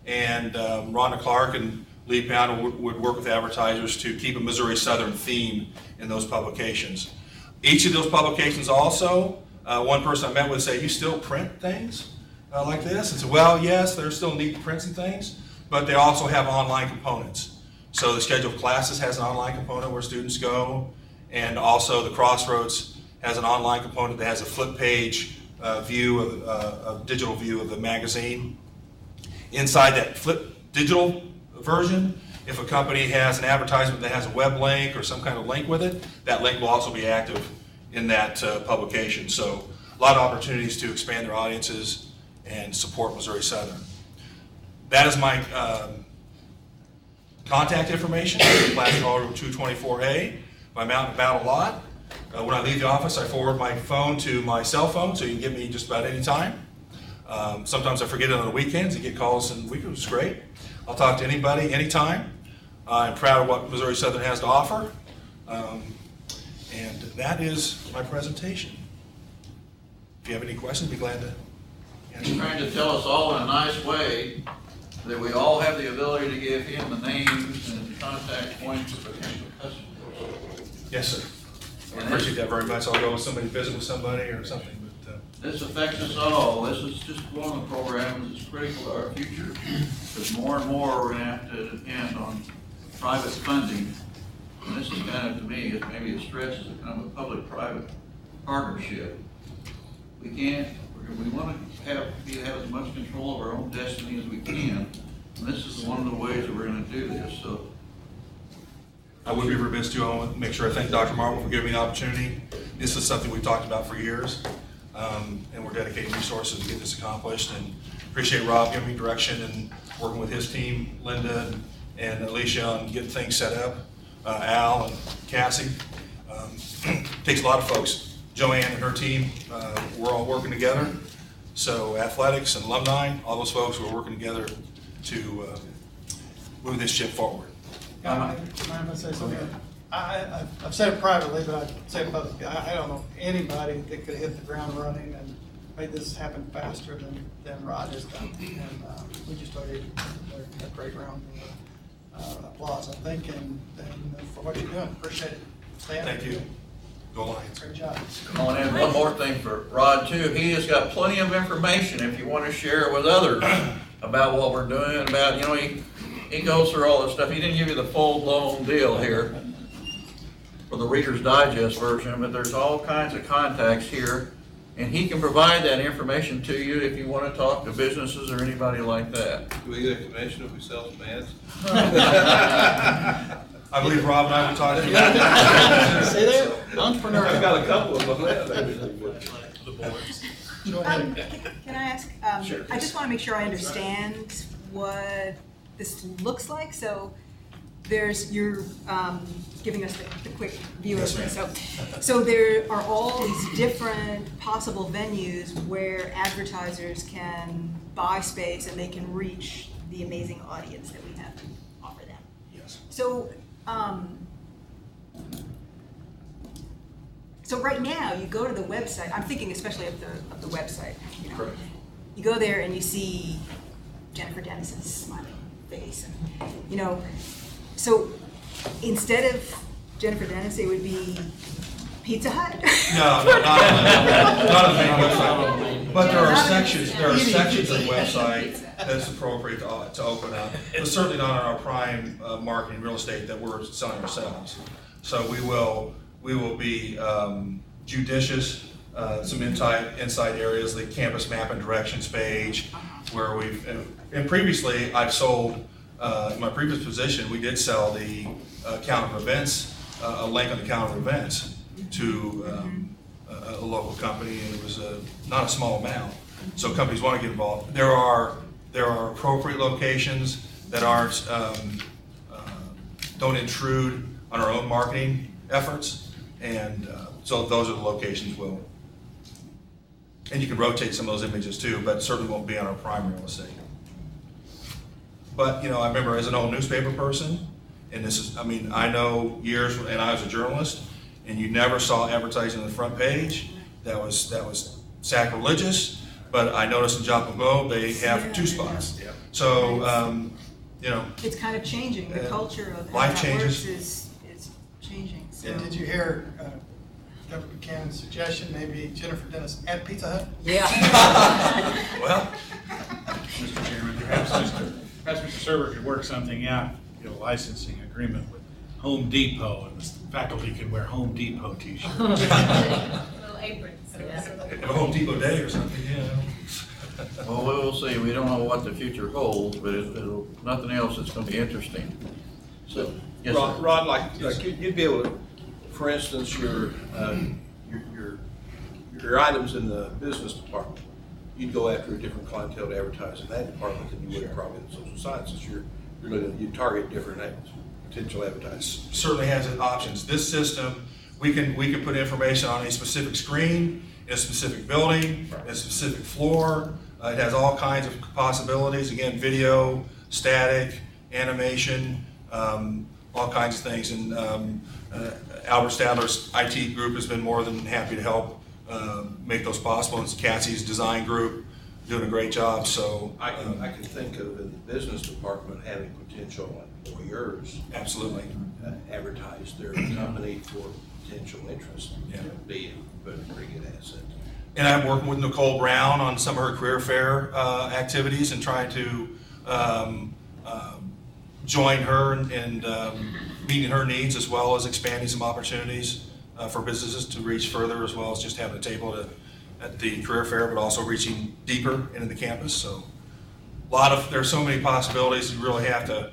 and Rhonda Clark and Lee Pound would work with advertisers to keep a Missouri Southern theme in those publications. Each of those publications also, one person I met with said, "You still print things like this?" I said, "Well, yes, there's still neat prints and things, but they also have online components." So the scheduled classes has an online component where students go, and also the Crossroads has an online component that has a flip page view a digital view of the magazine. Inside that flip digital version, if a company has an advertisement that has a web link or some kind of link with it, that link will also be active in that publication. So a lot of opportunities to expand their audiences and support Missouri Southern. That is my contact information. Class call room 224A. If I'm out and about a lot, when I leave the office, I forward my phone to my cell phone, so you can get me just about any time. Sometimes I forget it on the weekends and get calls in the weekend, which is great. I'll talk to anybody, anytime. I'm proud of what Missouri Southern has to offer. And that is my presentation. If you have any questions, I'd be glad to answer. He's trying to tell us all in a nice way that we all have the ability to give him the names and contact points for potential customers. Yes, sir. I appreciate that very much. I'll go with somebody, visit with somebody or something. This affects us all. This is just one of the programs that's critical to our future, because more and more we're going to have to depend on private funding. And this is kind of, to me, it maybe it stretches a kind of a public-private partnership. We want to have as much control of our own destiny as we can. And this is one of the ways that we're going to do this. So I would be remiss too. I want to make sure I thank Dr. Marble for giving me the opportunity. This is something we've talked about for years. And we're dedicating resources to get this accomplished, and appreciate Rob giving me direction and working with his team, Linda and Alicia, on getting things set up, Al and Cassie. Takes a lot of folks. Joanne and her team, we're all working together. So athletics and alumni, all those folks, we're working together to move this ship forward. Mind if I say something? I've said it privately, but I'd say it publicly. I don't know anybody that could hit the ground running and made this happen faster than Rod has done. And we just owe you a great round of applause, I think, and for what you're doing. Appreciate it. Thank you. Go Lions. Great job. I want to add one more thing for Rod too. He has got plenty of information if you want to share it with others about what we're doing, about, he goes through all this stuff. He didn't give you the full-blown deal here for the Reader's Digest version, but there's all kinds of contacts here, and he can provide that information to you if you want to talk to businesses or anybody like that. Do we get a commission if we sell some ads? I believe Rob and I were talking about that. See there? Entrepreneur. I've got a couple of them. Go ahead. Can I ask, Sure. I just want to make sure I understand what this looks like. So you're giving us the quick view of this. So there are all these different possible venues where advertisers can buy space and they can reach the amazing audience that we have to offer them. Yes. So, so right now, you go to the website, I'm thinking especially of the website, Correct. You go there and you see Jennifer Dennis's smiling face, and, so instead of Jennifer Dennis, it would be Pizza Hut? No, not a main website. But there are sections of the website that's appropriate to open up. But certainly not on our prime marketing real estate that we're selling ourselves. So we will be judicious, some inside areas, the campus map and directions page, where and previously I've sold, in my previous position, we did sell the calendar of events, a link on the calendar of events to a local company, and it was not a small amount. So companies want to get involved. There are appropriate locations that aren't don't intrude on our own marketing efforts, and so those are the locations and you can rotate some of those images too, but certainly won't be on our prime real estate. But I remember as an old newspaper person, and I know years, and I was a journalist, and you never saw advertising on the front page. That was sacrilegious. But I noticed in Joplin Globe they have 2 spots. Yeah. So It's kind of changing, the culture of how life that changes. works is changing, so. And did you hear Governor Buchanan's suggestion, maybe Jennifer Dennis at Pizza Hut? Yeah. Well, Mr. Chairman, perhaps Mr. Serber could work something out, licensing agreement with Home Depot, and the faculty could wear Home Depot t-shirts. Little aprons. a Home Depot day or something. Well, we will see. We don't know what the future holds, but it'll nothing else that's going to be interesting. So, yes, sir. Rod, like you'd be able to, for instance, your items in the business department, you'd go after a different clientele to advertise in that department than you would probably in social sciences. You target different potential advertisers. Certainly has options. This system, we can put information on a specific screen, in a specific building, in a specific floor. It has all kinds of possibilities. Again, video, static, animation, all kinds of things. And Albert Stadler's IT group has been more than happy to help make those possible. It's Cassie's design group doing a great job. So I can think of in the business department having potential employers absolutely advertise their company for potential interest. Yeah. Be a pretty good asset. And I'm working with Nicole Brown on some of her career fair activities and trying to join her and meeting her needs, as well as expanding some opportunities for businesses to reach further, as well as just having a table at the career fair, but also reaching deeper into the campus. So there's so many possibilities. You really have to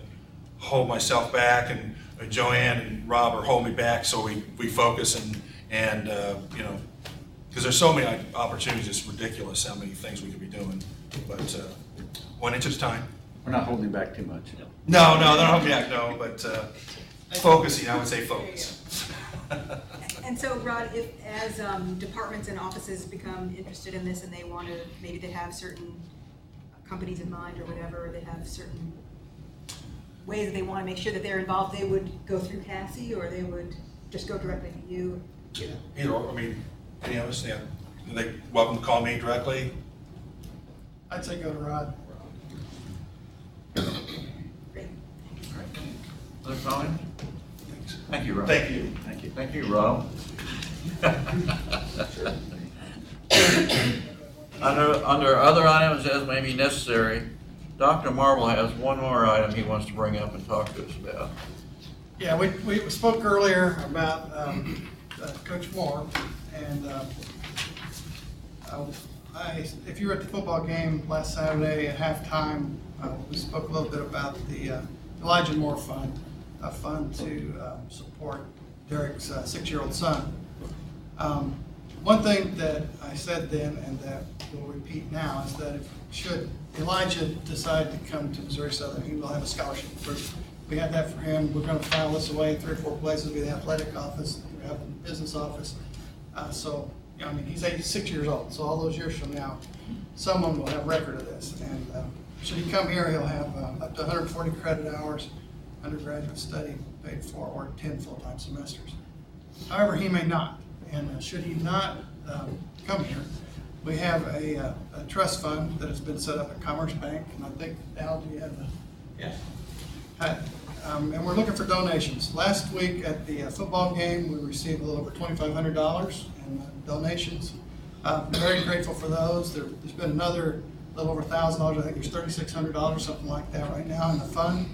hold myself back, and Joanne and Rob are holding me back so we focus and because there's so many opportunities, it's ridiculous how many things we could be doing. But one inch at a time. We're not holding back too much. No, they're not holding back, no, but focusing, I would say focus. And so, Rod, as departments and offices become interested in this and they want to, maybe they have certain companies in mind or whatever, or they have certain ways that they want to make sure that they're involved, they would go through Cassie, or they would just go directly to you? Any of us, yeah. They're welcome to call me directly. I'd say go to Rod. Great. Other comments? Thank you, Rob. Thank you. Thank you, Rob. Under other items as may be necessary, Dr. Marble has one more item he wants to bring up and talk to us about. Yeah, we spoke earlier about Coach Moore, and if you were at the football game last Saturday at halftime, we spoke a little bit about the Elijah Moore Fund, a fund to support Derek's 6-year-old son. One thing that I said then and that we'll repeat now is that should Elijah decide to come to Missouri Southern, he will have a scholarship. We had that for him. We're going to file this away in 3 or 4 places. We have the athletic office, we have the business office. So, I mean, he's 86 years old. So all those years from now, someone will have record of this. And should he come here, he'll have up to 140 credit hours, undergraduate study paid for, or 10 full-time semesters. However, he may not. And should he not come here, we have a trust fund that has been set up at Commerce Bank. And I think, Al, do you have the? Yes. And we're looking for donations. Last week at the football game, we received a little over $2,500 in donations. Very grateful for those. There's been another little over $1,000. I think there's $3,600, something like that right now in the fund.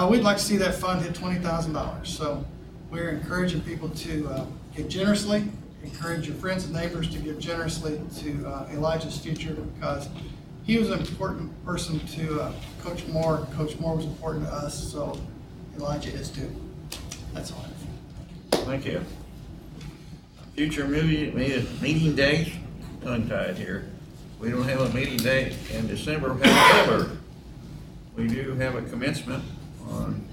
We'd like to see that fund hit $20,000. So we're encouraging people to give generously, encourage your friends and neighbors to give generously to Elijah's future, because he was an important person to Coach Moore. Coach Moore was important to us, so Elijah is too. That's all I have. Thank you. Future meeting dates, tongue-tied here. We don't have a meeting date in December, however, we do have a commencement on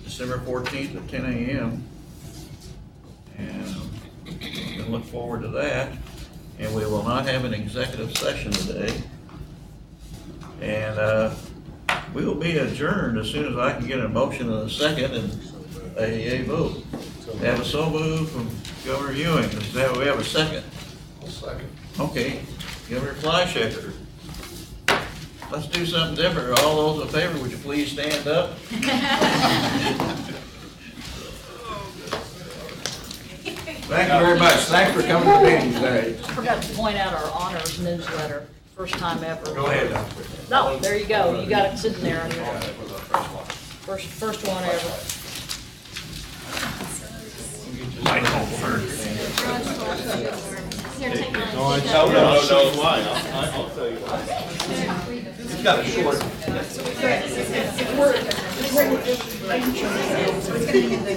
December 14th at 10 a.m. And we look forward to that. And we will not have an executive session today. And we will be adjourned as soon as I can get a motion and a second and a vote. We have a so moved from Governor Ewing. We have a second. I'll second. Okay, Governor Fleischaker. Let's do something different. All those in favor, would you please stand up? Thank you very much. Thanks for coming to the meeting today. I forgot to point out our honors newsletter, first time ever. Go ahead. No, there you go. You got it sitting there. First one ever. Mike Holford. Here, take mine. I'll tell you why. He's got a short. It's gonna be in the